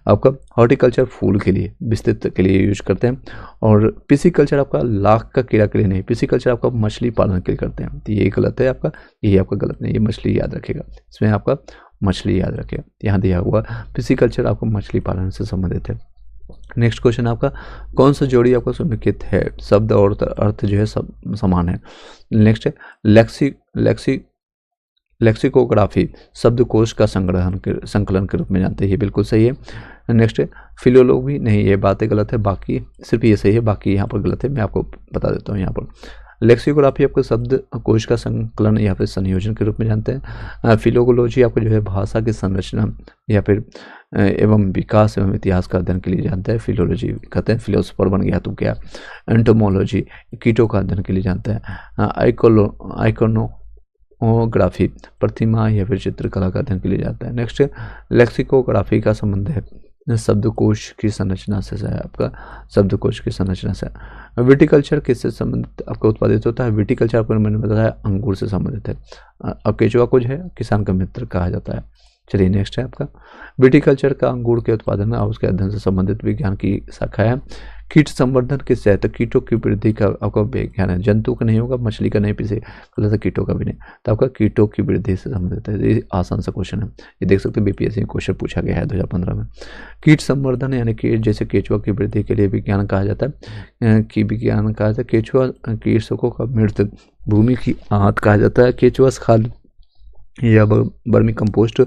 आपका हॉर्टिकल्चर फूल के लिए, विस्तृत के लिए यूज करते हैं। और पिसिकल्चर आपका लाख का कीड़ा के लिए नहीं, पिसिकल्चर आपका मछली पालन के लिए करते हैं, तो ये गलत है आपका, ये आपका गलत नहीं, ये मछली याद रखेगा, इसमें आपका मछली याद रखेगा, यहाँ दिया हुआ पिसिकल्चर आपका मछली पालन से संबंधित है। नेक्स्ट क्वेश्चन आपका, कौन सा जोड़ी आपका समेकित है, शब्द और अर्थ जो है सब समान है। नेक्स्ट है लेक्सिकोग्राफी, शब्दकोश का संकलन के रूप में जानते हैं, ये बिल्कुल सही है। नेक्स्ट है फिलोलॉजी, नहीं ये बातें गलत है, बाकी सिर्फ ये सही है, बाकी यहाँ पर गलत है, मैं आपको बता देता हूँ यहाँ पर। लेक्सिकोग्राफी आपको शब्द कोश का संकलन या फिर संयोजन के रूप में जानते हैं। फिलोलॉजी आपको जो है भाषा की संरचना या फिर एवं विकास एवं इतिहास का अध्ययन के लिए जानते हैं, फिलोलॉजी कहते हैं। फिलोसोफर बन गया तो क्या। एंटोमोलॉजी कीटों का अध्ययन के लिए जानते हैं। आइकोनोग्राफी प्रतिमा या फिर चित्रकला का अध्ययन के लिए जाता है। नेक्स्ट लेक्सिकोग्राफी का संबंध है शब्दकोश की संरचना से है, आपका शब्दकोश की संरचना से। विटिकल्चर किससे संबंधित आपका उत्पादित होता है, विटिकल्चर आपको मैंने बताया अंगूर से संबंधित है। अब केचुआ को जो है किसान का मित्र कहा जाता है। चलिए नेक्स्ट है आपका, विटिकल्चर का अंगूर के उत्पादन और उसके अध्ययन से संबंधित विज्ञान की शाखा है। कीट संवर्धन किससे है, तो कीटों की वृद्धि का आपका विज्ञान है। जंतु का नहीं होगा, मछली का नहीं, पिसे गलत है, कीटों का भी नहीं, तो आपका कीटों की वृद्धि से संबंधित है। ये आसान सा क्वेश्चन है, ये देख सकते हैं बीपीएससी में क्वेश्चन पूछा गया है 2015 में। कीट संवर्धन यानी कि जैसे केचुआ की वृद्धि के लिए विज्ञान कहा जाता है, कि विज्ञान कहा जाता है। केचुआ कीटों का मृत भूमि की आंत कहा जाता है। केचुआ खाद या वर्मी कंपोस्ट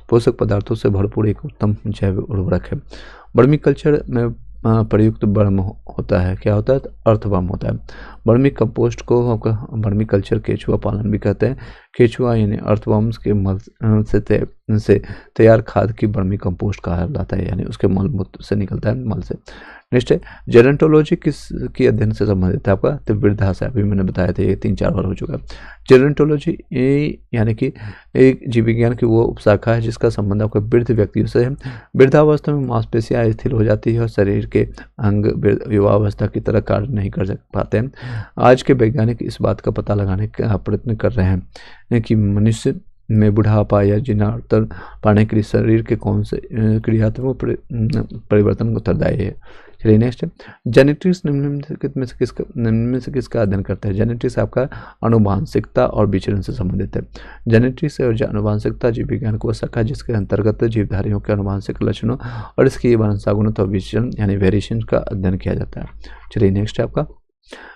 पोषक पदार्थों से भरपूर एक उत्तम जैव उर्वरक है। वर्मी कल्चर में प्रयुक्त वर्म होता है, क्या होता है, अर्थवर्म होता है। वर्मी कंपोस्ट को वर्मी कल्चर केचुआ पालन भी कहते हैं। केचुआ यानी अर्थवर्म्स के मल से तैयार खाद की वर्मी कंपोस्ट कहा जाता है, यानी उसके मल मूत्र से निकलता है, मल से। नेक्स्ट है जेरेंटोलॉजी किसकी अध्ययन से संबंधित है आपका, तो वृद्धा से, अभी मैंने बताया था, ये 3-4 बार हो चुका है। जेरेंटोलॉजी यानी कि एक जीव विज्ञान की वो उपशाखा है जिसका संबंध आपका वृद्ध व्यक्तियों से है। वृद्धावस्था में मांसपेशियां स्थिर हो जाती है और शरीर के अंग युवावस्था की तरह कार्य नहीं कर पाते हैं। आज के वैज्ञानिक इस बात का पता लगाने का प्रयत्न कर रहे हैं कि मनुष्य में बुढ़ापा या जीर्णता पाने के लिए शरीर के कौन से क्रियात्मक परिवर्तन उत्तरदायी है। चलिए नेक्स्ट है जेनेटिक्स निम्न में से किसका अध्ययन करता है। जेनेटिक्स आपका आनुवांशिकता और विचरण से संबंधित है। जेनेटिक्स और आनुवांशिकता जीव विज्ञान को शाखा जिसके अंतर्गत जीवधारियों के आनुवांशिक लक्षणों और इसकी वंशागुणित और विचरण यानी वेरिएशन का अध्ययन किया जाता है। चलिए नेक्स्ट है आपका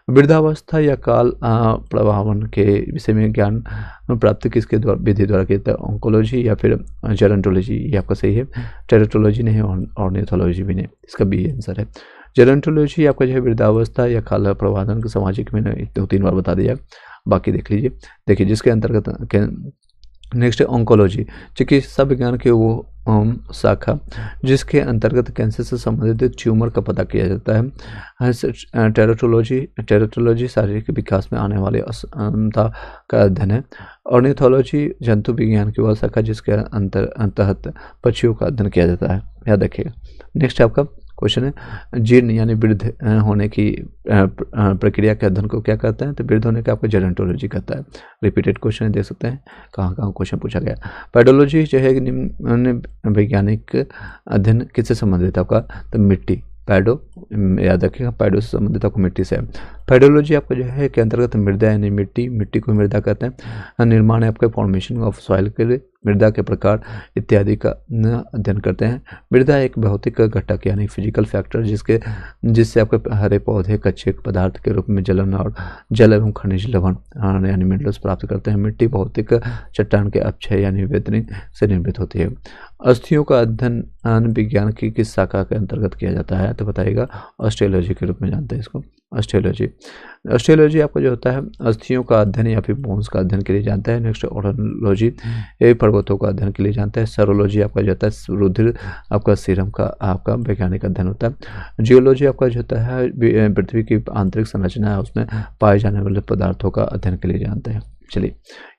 वृद्धावस्था या काल प्रभावन के विषय में ज्ञान प्राप्ति किसके द्वारा विधि द्वारा किया जाता है। ऑन्कोलॉजी या फिर जेरोंटोलॉजी, ये आपका सही है। टेरेटोलॉजी नहीं ऑर्निथोलॉजी भी नहीं, इसका बी आंसर है। जेरोंटोलॉजी आपका जो है वृद्धावस्था या काल प्रभावन के सामाजिक मैंने 2-3 बार बता दिया, बाकी देख लीजिए। देखिए जिसके अंतर्गत नेक्स्ट है ऑन्कोलॉजी, चिकित्सा विज्ञान के वो शाखा जिसके अंतर्गत कैंसर से संबंधित ट्यूमर का पता किया जाता है। टेरेटोलॉजी शारीरिक विकास में आने वाली असमानता का अध्ययन है। ऑर्निथोलॉजी जंतु विज्ञान की वह शाखा जिसके अंतर्गत पक्षियों का अध्ययन किया जाता है, याद रखिएगा। नेक्स्ट आपका क्वेश्चन है जीर्ण यानी वृद्ध होने की प्रक्रिया के अध्ययन को क्या कहते हैं, तो वृद्ध होने का आपको जेरोंटोलॉजी कहता है। रिपीटेड क्वेश्चन देख सकते हैं कहाँ क्वेश्चन पूछा गया। पैडोलॉजी जो है निम्न वैज्ञानिक अध्ययन किससे संबंधित है आपका, तो मिट्टी, पैडो याद रखिएगा, पैडो से संबंधित आपको मिट्टी से है। पैडोलॉजी आपका जो है के अंतर्गत मृदा यानी मिट्टी को मृदा कहते हैं। निर्माण है आपके फॉर्मेशन ऑफ सॉइल के लिए, मृदा के प्रकार इत्यादि का अध्ययन करते हैं। मृदा एक भौतिक घटक यानी फिजिकल फैक्टर जिससे आपके हरे पौधे कच्चे पदार्थ के रूप में जलन और जल एवं खनिज लवण यानी मिनरल्स प्राप्त करते हैं। मिट्टी भौतिक चट्टान के अपक्षय यानी वेदनी से निर्मित होती है। अस्थियों का अध्ययन विज्ञान की किस शाखा के अंतर्गत किया जाता है, तो बताइएगा ऑस्टियोलॉजी के रूप में जानते हैं इसको। ऑस्टियोलॉजी आपका जो होता है अस्थियों का अध्ययन या फिर बोन्स का अध्ययन के लिए जानता है। नेक्स्ट ऑर्नोलॉजी ये पर्वतों का अध्ययन के लिए जानता है। सेरोलॉजी आपका जो होता है रुधिर आपका सीरम का आपका वैज्ञानिक अध्ययन होता है। जियोलॉजी आपका जो होता है पृथ्वी की आंतरिक संरचना है उसमें पाए जाने वाले पदार्थों का अध्ययन के लिए जानते हैं। चलिए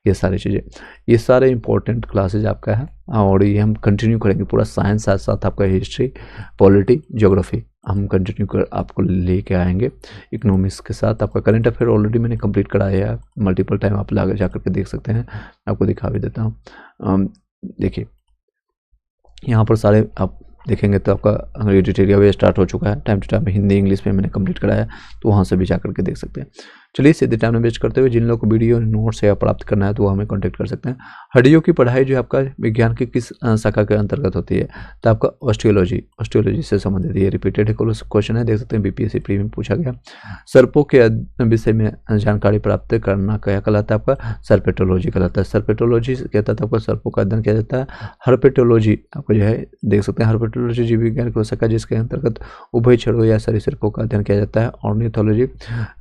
ये सारी चीज़ें, ये सारे इंपॉर्टेंट क्लासेज आपका है और ये हम कंटिन्यू करेंगे पूरा साइंस, साथ साथ आपका हिस्ट्री, पॉलिटी, ज्योग्राफी हम कंटिन्यू कर आपको लेके आएंगे। इकोनॉमिक्स के साथ आपका करंट अफेयर ऑलरेडी मैंने कंप्लीट कराया है, मल्टीपल टाइम आप आगे जा करके देख सकते हैं, आपको दिखा भी देता हूँ। देखिए यहाँ पर सारे आप देखेंगे तो आपका अंग्रेजी एरिया भी स्टार्ट हो चुका है, time to time Hindi English में मैंने कंप्लीट कराया है, तो वहाँ से भी जा करके देख सकते हैं। चलिए सीधे टाइम वेस्ट करते हुए जिन लोगों को वीडियो नोट्स या प्राप्त करना है तो वो हमें कांटेक्ट कर सकते हैं। हड्डियों की पढ़ाई जो आपका विज्ञान की किस शाखा के अंतर्गत होती है, तो आपका ऑस्टियोलॉजी से संबंधित ये रिपीटेड क्वेश्चन है, देख सकते हैं बीपीएससी प्री में पूछा गया। सर्पों के विषय में जानकारी प्राप्त करना क्या कहलाता है, आपका सर्पेटोलॉजी कहलाता है। सर्पेटोलॉजी कहता है आपका सर्पों का अध्ययन किया जाता है। हर्पेटोलॉजी आपको जो है देख सकते हैं, हर्पेटोलॉजी जीव विज्ञान की शाखा जिसके अंतर्गत उभयचरों या सरीसृपों का अध्ययन किया जाता है। ऑर्निथोलॉजी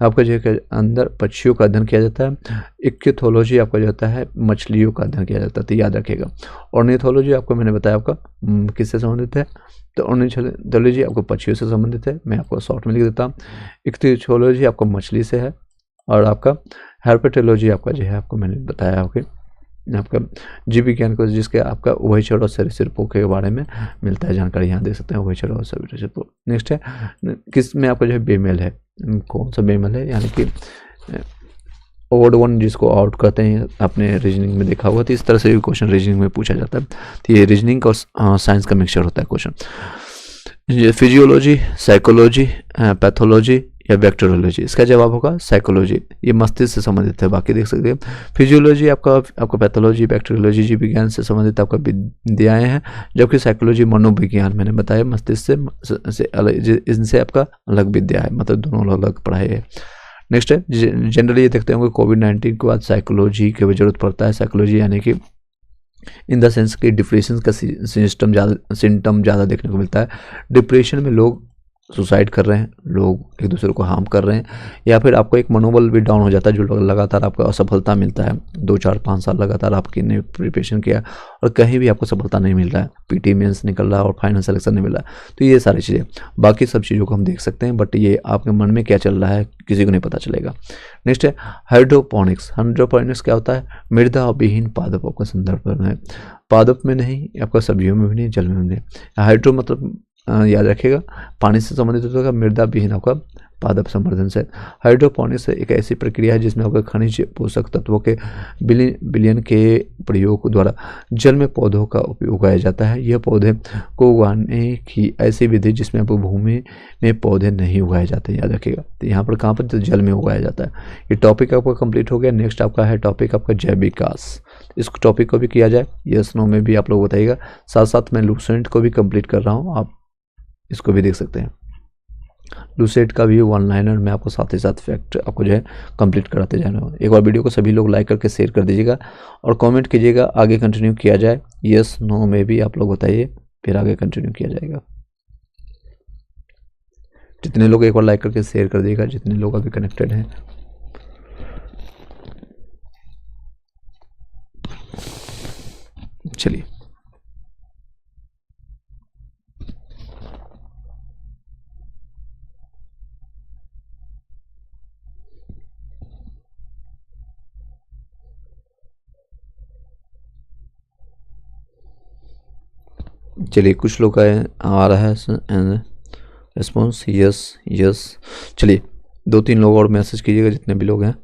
आपका जो है अंदर पक्षियों का अध्ययन किया जाता है। इक्थियोलॉजी आपका जो होता है मछलियों का अध्ययन किया जाता है, तो याद रखिएगा। ऑर्निथोलॉजी आपको मैंने बताया आपका किससे संबंधित है, तो ऑर्निथोलॉजी आपको पक्षियों से संबंधित है, मैं आपको शॉर्ट में लिख देता हूँ। इक्थियोलॉजी आपको मछली से है और आपका हर्पेटोलॉजी आपका जो है आपको मैंने बताया आपका जीव विज्ञान को जिसके आपका उभयचर और सरीसृपों के बारे में मिलता है जानकारी, यहाँ देख सकते हैं उभयचर और सरीसृपों। नेक्स्ट है किस में आपका जो है बेमेल है, कौन सा बेमेल है, यानी कि ओड वन जिसको आउट कहते हैं, अपने रीजनिंग में देखा हुआ, तो इस तरह से भी क्वेश्चन रीजनिंग में पूछा जाता है। तो ये रीजनिंग और साइंस का मिक्सचर होता है क्वेश्चन। फिजियोलॉजी, साइकोलॉजी, पैथोलॉजी या बैक्टीरियोलॉजी, इसका जवाब होगा साइकोलॉजी, ये मस्तिष्क से संबंधित है। बाकी देख सकते हैं फिजियोलॉजी आपका पैथोलॉजी, बैक्टीरियोलॉजी जीव विज्ञान से संबंधित आपका विद्याएं हैं, जबकि साइकोलॉजी मनोविज्ञान मैंने बताया मस्तिष्क से अलग, इनसे आपका अलग विद्या है, मतलब दोनों अलग पढ़ाई है। नेक्स्ट है जनरली ये देखते होंगे कोविड-19 के बाद साइकोलॉजी की जरूरत पड़ता है। साइकोलॉजी यानी कि इन द सेंस कि डिप्रेशन का सिम्टम ज़्यादा देखने को मिलता है। डिप्रेशन में लोग सुसाइड कर रहे हैं, लोग एक दूसरे को हार्म कर रहे हैं, या फिर आपको एक मनोबल भी डाउन हो जाता है जो लगातार आपको असफलता मिलता है। 2 4 5 साल लगातार आपने प्रिपरेशन किया और कहीं भी आपको सफलता नहीं मिल रहा है, पीटी मेंस निकल रहा है और फाइनल सिलेक्शन नहीं मिल रहा है, तो ये सारी चीज़ें, बाकी सब चीज़ों को हम देख सकते हैं, बट ये आपके मन में क्या चल रहा है किसी को नहीं पता चलेगा। नेक्स्ट है हाइड्रोपोनिक्स। हाइड्रोपोनिक्स क्या होता है, मृदा विहीन पादपों का संदर्भ है, पादप में नहीं, आपका सब्जियों में भी नहीं, जल में भी नहीं। हाइड्रो मतलब याद रखिएगा पानी से संबंधित होगा, मृदा विहीन आपका पादप संवर्धन से। हाइड्रोपोनिक्स एक ऐसी प्रक्रिया है जिसमें आपका खनिज पोषक तत्वों के बिलियन के प्रयोग द्वारा जल में पौधों का उपयोग उगाया जाता है। यह पौधे को उगाने की ऐसी विधि जिसमें आपको भूमि में पौधे नहीं उगाए जाते, याद रखिएगा। तो यहाँ पर कहाँ पर, तो जल में उगाया जाता है। ये टॉपिक आपका कंप्लीट हो गया। नेक्स्ट आपका है टॉपिक आपका जैव विकास। इस टॉपिक को भी किया जाए, यस नो में भी आप लोग बताइएगा। साथ साथ मैं लूसेंट को भी कंप्लीट कर रहा हूँ, आप इसको भी देख सकते हैं। लूसेट का भी 1 लाइनर मैं आपको साथ ही साथ फैक्ट आपको जो है कंप्लीट कराते जा रहा हूँ। एक बार वीडियो को सभी लोग लाइक करके शेयर कर दीजिएगा और कमेंट कीजिएगा आगे कंटिन्यू किया जाए, यस नो में भी आप लोग बताइए, फिर आगे कंटिन्यू किया जाएगा। जितने लोग एक बार लाइक करके शेयर कर दीजिएगा, जितने लोग अभी कनेक्टेड हैं। चलिए कुछ लोग आ रहा है रिस्पॉन्स, यस यस। चलिए 2-3 लोग और मैसेज कीजिएगा जितने भी लोग हैं।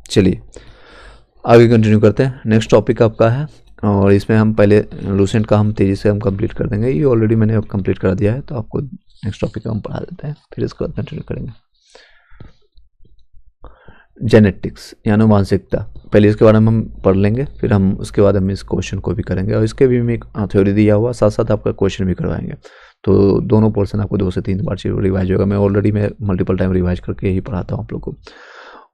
चलिए आगे कंटिन्यू करते हैं। नेक्स्ट टॉपिक आपका है और इसमें हम पहले लूसेंट का हम तेज़ी से हम कंप्लीट कर देंगे, ये ऑलरेडी मैंने कंप्लीट करा दिया है, तो आपको नेक्स्ट टॉपिक हम पढ़ा देते हैं, फिर इसके बाद कंटिन्यू करेंगे। जेनेटिक्स यानी आनुवांशिकता, पहले इसके बारे में हम पढ़ लेंगे, फिर हम उसके बाद हम इस क्वेश्चन को भी करेंगे और इसके भी एक थ्योरी दिया हुआ, साथ साथ आपका क्वेश्चन भी करवाएंगे। तो दोनों पोर्शन आपको 2 से 3 बार रिवाइज होगा। मैं ऑलरेडी मल्टीपल टाइम रिवाइज करके ही पढ़ाता हूँ आप लोग को।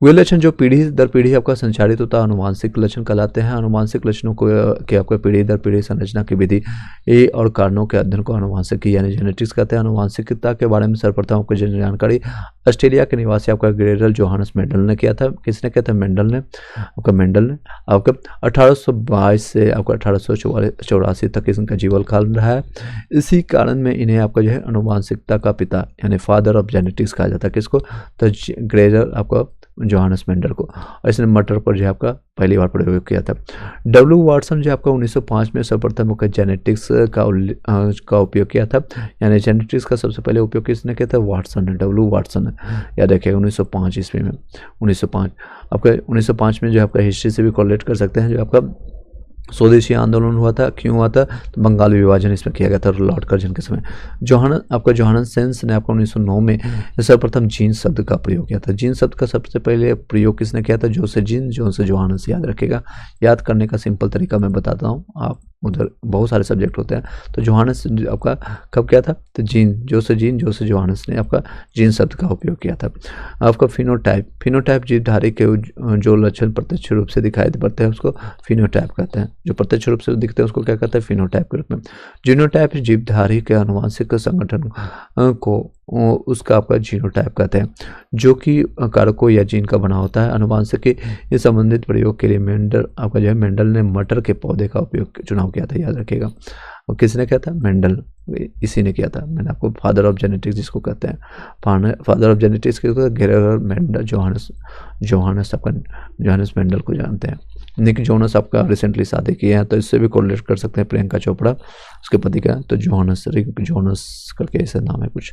वे लक्षण जो पीढ़ी दर पीढ़ी आपका संचारित होता है आनुवांशिक लक्षण कहलाते हैं। आनुवांशिक लक्षणों को के आपका पीढ़ी दर पीढ़ी संरचना की विधि और कारणों के अध्ययन को आनुवांशिक यानी जेनेटिक्स कहते हैं। आनुवांशिकता के बारे में सर्वप्रथम आपको जानकारी ऑस्ट्रेलिया के निवासी आपका ग्रेरल जोहानस मेंडल ने किया था। किसने किया था? मेंडल ने आपका 1822 से आपका 1884 तक इनका जीवन काल रहा है। इसी कारण में इन्हें आपका जो है आनुवांशिकता का पिता यानी फादर ऑफ जेनेटिक्स कहा जाता है। किसको? तो ग्रेरल आपका जोहानस मेंडल को। और इसने मटर पर जो है आपका पहली बार प्रयोग किया था। डब्ल्यू वाटसन जो आपका 1905 में सर्वप्रथम जेनेटिक्स का उपयोग किया था। यानी जेनेटिक्स का सबसे पहले उपयोग किसने किया था? वाटसन ने, डब्ल्यू वाटसन ने। याद रखिएगा 1905 ईस्वी में, 1905 आपका 1905 में जो आपका हिस्ट्री से भी कोरिलेट कर सकते हैं। जो आपका स्वदेशी आंदोलन हुआ था, क्यों हुआ था? तो बंगाल विभाजन इसमें किया गया था लॉर्ड कर्जन के समय। जोहानस सेंस ने आपको 1909 में सर्वप्रथम जीन शब्द का प्रयोग किया था। जीन शब्द का सबसे पहले प्रयोग किसने किया था? जोसे जीन, जोसे जोहानस। याद रखिएगा, याद करने का सिंपल तरीका मैं बताता हूँ। आप उधर बहुत सारे सब्जेक्ट होते हैं, तो जोहानस आपका कब किया था? तो जीन, जोसे जोहानस ने आपका जीन शब्द का उपयोग किया था। आपका फिनोटाइप जीवधारी के जो लक्षण प्रत्यक्ष रूप से दिखाई पड़ते हैं उसको फिनोटाइप कहते हैं। जो प्रत्यक्ष रूप से दिखते हैं उसको क्या कहते हैं? फिनोटाइप के रूप में। जीनोटाइप जीवधारी के आनुवांशिक संगठन को उसका आपका जीनोटाइप कहते हैं, जो कि कारकों या जीन का बना होता है। आनुवांशिक के संबंधित प्रयोग के लिए मेंडल ने मटर के पौधे का उपयोग चुनाव किया था। याद रखिएगा, और किसने किया था? मेंडल, इसी ने किया था। मैंने आपको फादर ऑफ जेनेटिक्स जिसको कहते हैं, फादर ऑफ जेनेटिक्स के ग्रेगर मेंडल जोहानस मेंडल को जानते हैं। निक जोनस आपका रिसेंटली शादी किए हैं, तो इससे भी कोरिलेट कर सकते हैं। प्रियंका चोपड़ा उसके पति का, तो जोहानस, रिक जोनस करके ऐसा नाम है कुछ।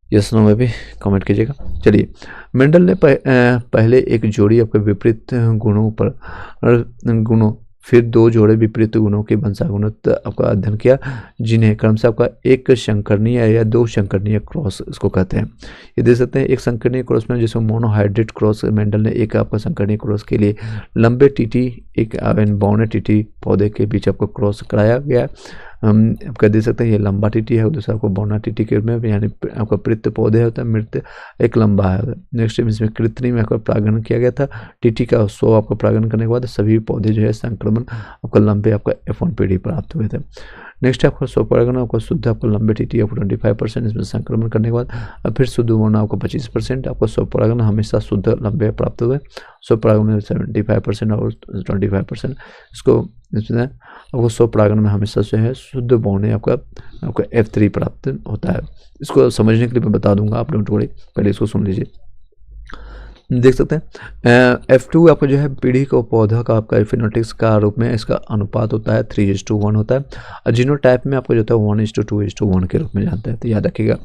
यस नो में भी कमेंट कीजिएगा। चलिए, मेंडल ने पहले एक जोड़ी आपके विपरीत गुणों फिर दो जोड़े विपरीत गुणों के वंशानुगत आपका अध्ययन किया, जिन्हें क्रमशः आपका एक संकरणीय या दो संकरणीय क्रॉस इसको कहते हैं। ये देख सकते हैं, एक संकरणीय क्रॉस में जिसमें मोनोहाइड्रेट क्रॉस मेंडल ने एक आपका संकरणीय क्रॉस के लिए लंबे टीटी एक बौने टीटी पौधे के बीच आपको क्रॉस कराया गया। आपका देख सकते हैं ये लंबा टीटी है, दूसरा आपको बौना टीटी के रूप में, यानी आपका प्रृत पौधे होता है, मृत एक लंबा है। नेक्स्ट इसमें कृत्रिम आपका परागण किया गया था। टीटी का 100 आपका परागण करने के बाद सभी पौधे जो है संक्रमण आपका लंबे आपका F1 पीढ़ी प्राप्त हुए थे। नेक्स्ट आपका 100 परागण आपको शुद्ध आपको लंबे टीटी आपको 25% इसमें संक्रमण करने के बाद अब फिर शुद्ध होना आपको 25%। आपको 100 परागण हमेशा शुद्ध लंबे प्राप्त हुए। 100 परागण में 75% और 25% इसको इसमें आपको 100 परागण में हमेशा जो है शुद्ध बौने आपका F3 प्राप्त होता है। इसको समझने के लिए मैं बता दूंगा, आप लोग थोड़ी पहले इसको सुन लीजिए। देख सकते हैं F2 आपका जो है पीढ़ी को पौधा का आपका फिनोटिक्स का रूप में इसका अनुपात होता है 3:1 होता है। और जीनोटाइप में आपको जो होता है 1:2:1 के रूप में जानते हैं। तो याद रखिएगा,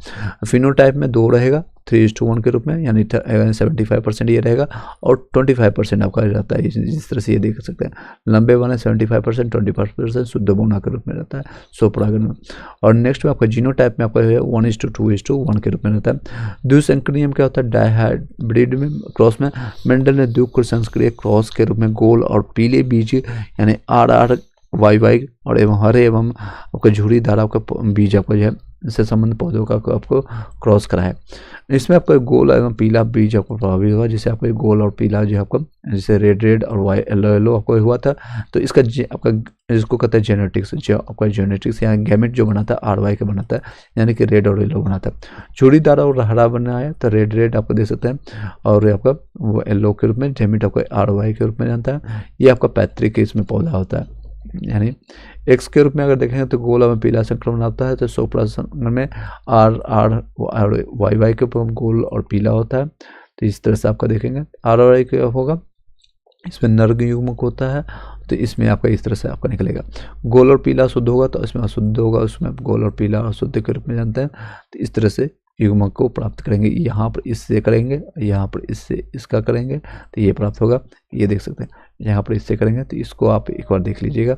फिनोटाइप में 2 रहेगा 3:1 के रूप में, यानी 75% ये रहेगा और 25% आपका रहता है। जिस तरह से ये देख सकते हैं, लंबे वाले 75%, 25% शुद्ध बौना के रूप में रहता है 100 परागण में। और नेक्स्ट में आपका जीनोटाइप में आपका 1:2:1 के रूप में रहता है। द्विसंकरीय में क्या होता है? डायहाइब्रिड में क्रॉस में मेंडल ने द्विसंकरीय क्रॉस के रूप में गोल और पीले बीज यानी RRYY और एवं हरे एवं आपका झुर्रीदार आपका बीज आपका जो है इससे संबंधित पौधों का आपको क्रॉस कराया। इसमें आपका गोल एवं पीला बीज आपको प्रभावित हुआ, जिसे आपको गोल और पीला जो आपको जैसे रेड और येलो आपको हुआ था। तो इसका आपका इसको कहते हैं जेनेटिक्स। जो आपका जेनेटिक्स या गैमेट जो बनाता है RY के बनाता है, यानी कि रेड और येलो बनाता है। झुर्रीदार और हरा बनाया तो रेड आपको देख सकते हैं, और आपका वो येलो के रूप में गैमेट आपको RY के रूप में जानता है। ये आपका पैतृक इसमें पौधा होता है, यानी एक्स के रूप में अगर देखेंगे तो गोला में पीला संक्रमण आता है, तो 100% में RRYY के ऊपर गोल और पीला होता है। तो इस तरह से आपका देखेंगे RRY क्या होगा, इसमें नर युग्मक होता है, तो इसमें आपका इस तरह से आपका निकलेगा। गोल और पीला शुद्ध होगा तो इसमें अशुद्ध होगा, उसमें आप गोल और पीला अशुद्ध के रूप में जानते हैं। तो इस तरह से युग्मक को प्राप्त करेंगे। यहाँ पर इससे करेंगे, यहाँ पर इससे इसका करेंगे तो ये प्राप्त होगा। ये देख सकते हैं, यहाँ पर इससे करेंगे तो इसको आप एक बार देख लीजिएगा,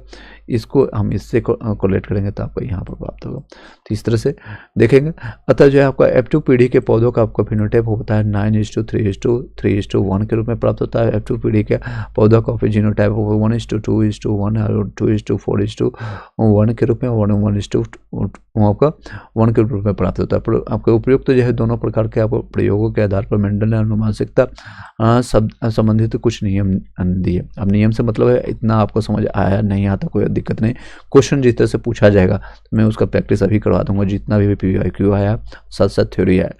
इसको हम इससे कोरिलेट करेंगे तो आपको यहाँ पर प्राप्त होगा। तो इस तरह से देखेंगे। अतः जो है आपका F2 पीढ़ी के पौधों का आपका फिनोटाइप होता है 9:3:3:1 के रूप में प्राप्त होता है। F2 पीढ़ी के पौधों का फिर जीनोटाइप होगा 1:2:1 और 2:4:1 के रूप में, 1:1 वो आपका 1 के रूप में प्राप्त होता है। पर आपके उपयुक्त जो है दोनों प्रकार के आपको प्रयोगों के आधार पर मेंडल ने अनुवांशिकता संबंधित कुछ नियम दिए। अब नियम से मतलब है इतना आपको समझ आया नहीं आता कोई दिक्कत नहीं, क्वेश्चन जिस तरह से पूछा जाएगा तो मैं उसका प्रैक्टिस अभी करवा दूंगा, जितना भी PYQ आया साथ साथ थ्योरी आया,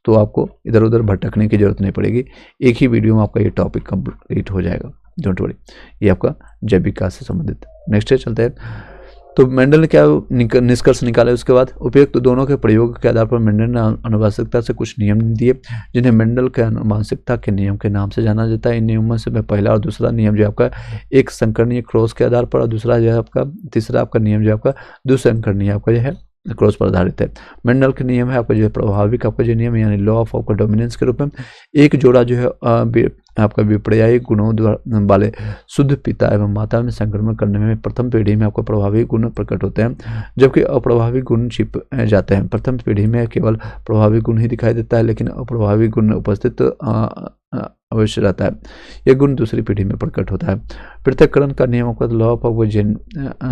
तो आपको इधर उधर भटकने की जरूरत नहीं पड़ेगी, एक ही वीडियो में आपका ये टॉपिक कंप्लीट हो जाएगा, डोंट वरी। ये आपका जैव विकास से संबंधित। नेक्स्ट चलते हैं। तो मेंडल ने क्या निष्कर्ष निकाले उसके बाद, उपयुक्त दोनों के प्रयोग के आधार पर मेंडल ने आनुवंशिकता से कुछ नियम दिए, जिन्हें मेंडल के आनुवंशिकता के नियम के नाम से जाना जाता है। इन नियमों से मैं पहला और दूसरा नियम जो आपका एक संकरणीय क्रॉस के आधार पर, और दूसरा जो है आपका तीसरा आपका नियम जो आपका दुसंकरणीय आपका जो है क्रॉस पर आधारित है। मेंडल के नियम है आपका जो है प्रभाविक आपका जो नियम यानी लॉ ऑफ आपका डोमिनेंस के रूप में, एक जोड़ा जो है आपका विपर्यायी गुणों वाले शुद्ध पिता एवं माता में संक्रमण करने में प्रथम पीढ़ी में आपको प्रभावी गुण प्रकट होते हैं, जबकि अप्रभावी गुण छिप जाते हैं। प्रथम पीढ़ी में केवल प्रभावी गुण ही दिखाई देता है, लेकिन अप्रभावी गुण उपस्थित अवश्य रहता है। यह गुण दूसरी पीढ़ी में प्रकट होता है। पृथक्करण का नियम का लॉ ऑफ जेन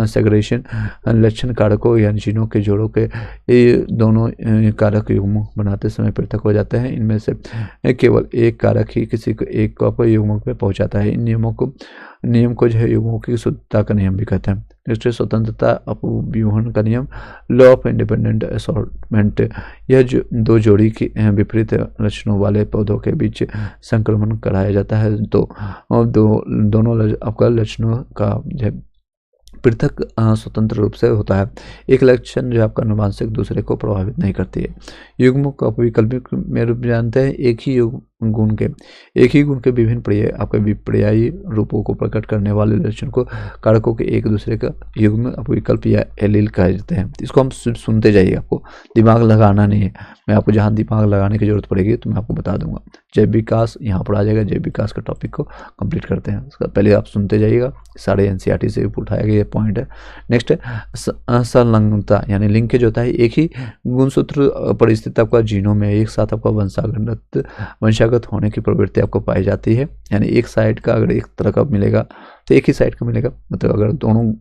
सेग्रेगेशन लक्षण कारकों या जीनों के जोड़ों के ये दोनों कारक युग्म बनाते समय पृथक हो जाते हैं। इनमें से केवल एक कारक ही किसी को एक को युग्मक में पहुंचाता है। इन नियम को जो है युग्मों की शुद्धता का नियम भी कहते हैं। नेक्स्ट स्वतंत्रता अपव्यूहन का नियम, लॉ ऑफ इंडिपेंडेंट असॉर्टमेंट। यह दो जोड़ी की विपरीत लक्षणों वाले पौधों के बीच संक्रमण कराया जाता है, तो दोनों आपका लक्षणों का जो पृथक स्वतंत्र रूप से होता है। एक लक्षण जो आपका अनुवांशिक दूसरे को प्रभावित नहीं करती है। युग्म को अपविकल्पित में रूप जानते हैं, एक ही गुण के विभिन्न आपके विपर्यायी रूपों को प्रकट करने वाले लक्षण को कारकों के एक दूसरे का युग्म अपविकल्प या एलील कहे जाते हैं। इसको हम सुनते जाइए, आपको दिमाग लगाना नहीं है, मैं आपको जहाँ दिमाग लगाने की जरूरत पड़ेगी तो मैं आपको बता दूंगा। जैव विकास यहाँ पर आ जाएगा, जैव विकास का टॉपिक को कंप्लीट करते हैं। उसका पहले आप सुनते जाइएगा, सारे NCERT से उठाया गया ये पॉइंट है। नेक्स्ट है संलग्नता यानी लिंकेज होता है। एक ही गुणसूत्र परिस्थिति आपका जीनों में एक साथ आपका वंशागत होने की प्रवृत्ति आपको पाई जाती है। यानी एक साइड का अगर एक तरह का मिलेगा तो एक ही साइड का मिलेगा, मतलब अगर दोनों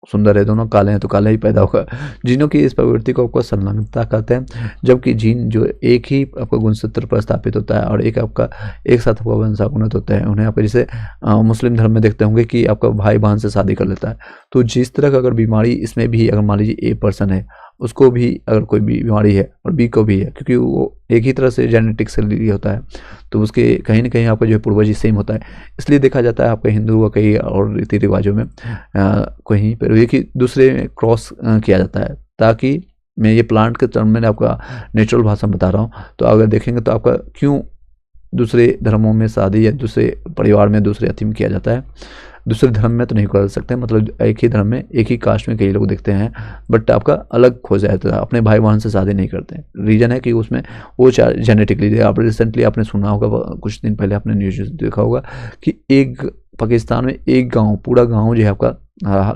सुंदर है दोनों काले हैं तो काला ही पैदा होगा। जीनों की इस प्रवृत्ति को आपको संलग्नता कहते हैं। जबकि जीन जो एक ही आपका गुणसूत्र पर स्थापित होता है और एक आपका एक साथ आपका वंशानुगत होता है, उन्हें आप जैसे मुस्लिम धर्म में देखते होंगे कि आपका भाई बहन से शादी कर लेता है। तो जिस तरह का अगर बीमारी इसमें भी अगर मान लीजिए ए पर्सन है, उसको भी अगर कोई बीमारी है और बी को भी है, क्योंकि वो एक ही तरह से जेनेटिक से लिया होता है, तो उसके कहीं ना कहीं आपका जो है पूर्वज सेम होता है। इसलिए देखा जाता है आपके हिंदू व कई और रीति रिवाजों में कहीं पर एक ही दूसरे में क्रॉस किया जाता है, ताकि मैं ये प्लांट के टर्म में आपका नेचुरल भाषा में बता रहा हूँ। तो अगर देखेंगे तो आपका क्यों दूसरे धर्मों में शादी या दूसरे परिवार में दूसरे अथी में किया जाता है, दूसरे धर्म में तो नहीं कर सकते, मतलब एक ही धर्म में एक ही कास्ट में कई लोग दिखते हैं, बट आपका अलग हो जाता है, अपने भाई बहन से शादी नहीं करते हैं। रीजन है कि उसमें वो जेनेटिकली, आप रिसेंटली आपने सुना होगा, कुछ दिन पहले आपने न्यूज देखा होगा कि एक पाकिस्तान में एक गाँव, पूरा गाँव जो है आपका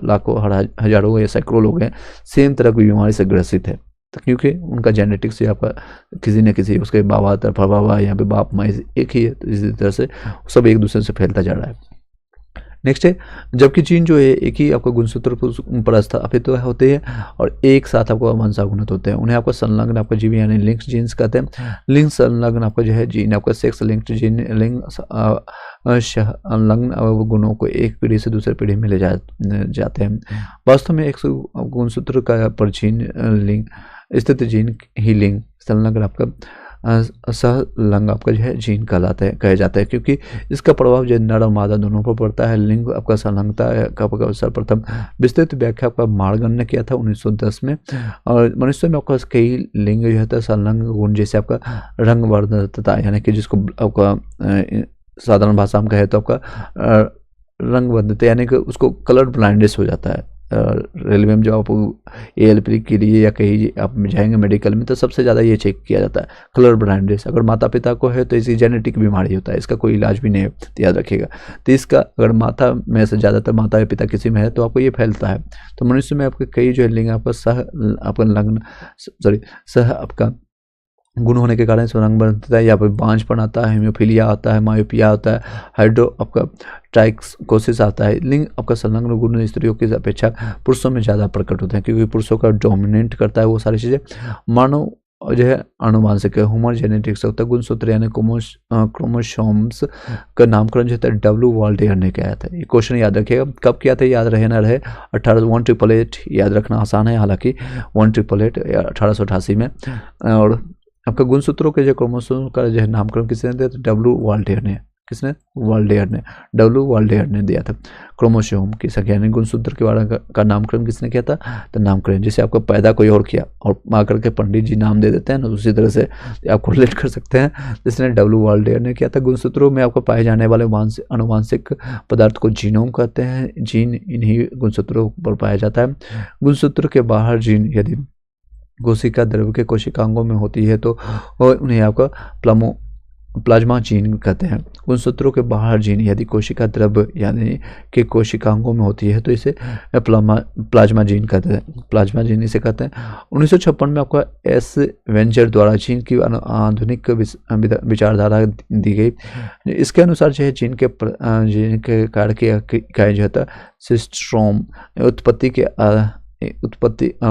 लाखों हजारों या सैकड़ों लोग हैं सेम तरह की बीमारी से ग्रसित है, तो क्योंकि उनका जेनेटिक्स से आपका किसी न किसी उसके बाबा तरफ बाबा यहाँ पे बाप माँ एक ही है, तो इसी तरह से सब एक दूसरे से फैलता जा रहा है। नेक्स्ट है, जबकि जीन जो है एक ही आपका गुणसूत्र पर स्थापित तो होते हैं और एक साथ आपको वंशानुगत होते हैं, उन्हें आपको संलग्न आपका जीव यानी लिंक्ड जीन्स कहते हैं। लिंक संलग्न आपका जो है जीन आपका सेक्स लिंक्ड जीन लिंग संलग्न गुणों को एक पीढ़ी से दूसरे पीढ़ी में ले जाते हैं। वास्तव में एक गुणसूत्र का पर जीन लिंग स्थित जीन ही लिंग संलग्न आपका सहलंग आपका जो है जीन कहे जाता है, क्योंकि इसका प्रभाव जो नर और मादा दोनों पर पड़ता है। लिंग आपका संलग्नता का सर्वप्रथम विस्तृत व्याख्या आपका मार्गन ने किया था 1910 में, और मनुष्य में आपका कई लिंग जो है संलग्न गुण, जैसे आपका रंग वर्णता यानी कि जिसको आपका साधारण भाषा में कहे तो आपका रंग वर्णता यानी कि उसको कलर ब्लाइंडनेस हो जाता है। रेलवे में जो आप ALP के लिए या कहीं आप जाएंगे मेडिकल में तो सबसे ज़्यादा ये चेक किया जाता है कलर ब्लाइंडनेस। अगर माता पिता को है तो इसी जेनेटिक बीमारी होता है, इसका कोई इलाज भी नहीं है, तो याद रखिएगा। तो इसका अगर माता में से ज़्यादातर माता या पिता किसी में है तो आपको ये फैलता है। तो मनुष्य में आपके कई जो है लिंग आपका सह आपका लग्न सह आपका गुण होने के कारण इसमें रंग बनता है, या फिर बांझपन आता है, हेमोफीलिया आता है, मायोपिया आता है, हाइड्रो आपका ट्राइकोसिस आता है। लिंग आपका संलग्न गुण स्त्रियों की अपेक्षा पुरुषों में ज़्यादा प्रकट होते हैं, क्योंकि पुरुषों का डोमिनेट करता है वो सारी चीज़ें। मानव जो है अनुवांशिक ह्यूमन जेनेटिक्स होता है। गुणसूत्र यानी क्रोमोसोम्स का नामकरण जो होता है डब्ल्यू वाल्डेयर ने किया था। ये क्वेश्चन याद रखिएगा, कब किया था याद रहे ना रहे, 1888 याद रखना आसान है, हालांकि 1888 या 1888 में। और आपका गुणसूत्रों के जो क्रोमोसोम का जो है नामकरण किसने दिया था, डब्ल्यू वाल्डेयर ने। किसने, वाल्डेयर ने, डब्ल्यू वाल्डेयर ने दिया था। क्रोमोसोम की संख्या यानी गुणसूत्र के बारे का नामकरण किसने किया था, तो नामकरण जैसे आपको पैदा कोई और किया और आकर के पंडित जी नाम दे देते हैं ना, उसी तरह से आपको रिलेट कर सकते हैं, जिसने डब्ल्यू वाल्डेयर ने किया था। गुणसूत्रों में आपको पाए जाने वाले अनुवांशिक पदार्थ को जीनोम कहते हैं। जीन इन्हीं गुणसूत्रों पर पाया जाता है। गुणसूत्र के बाहर जीन यदि कोशिका द्रव्य के कोशिकांगों में होती है तो उन्हें आपका प्लाज्मा जीन कहते हैं। गुणसूत्रों के बाहर जीन यदि कोशिका द्रव्य यानी कि कोशिकांगों में होती है तो इसे प्लाज्मा जीन कहते हैं। प्लाज्मा जीन इसे कहते हैं। 1956 में आपका एस वेंचर द्वारा जीन की आधुनिक विचारधारा दी गई। इसके अनुसार जो है जीन के कार्य की इकाई जो होता है सिस्ट्रोम,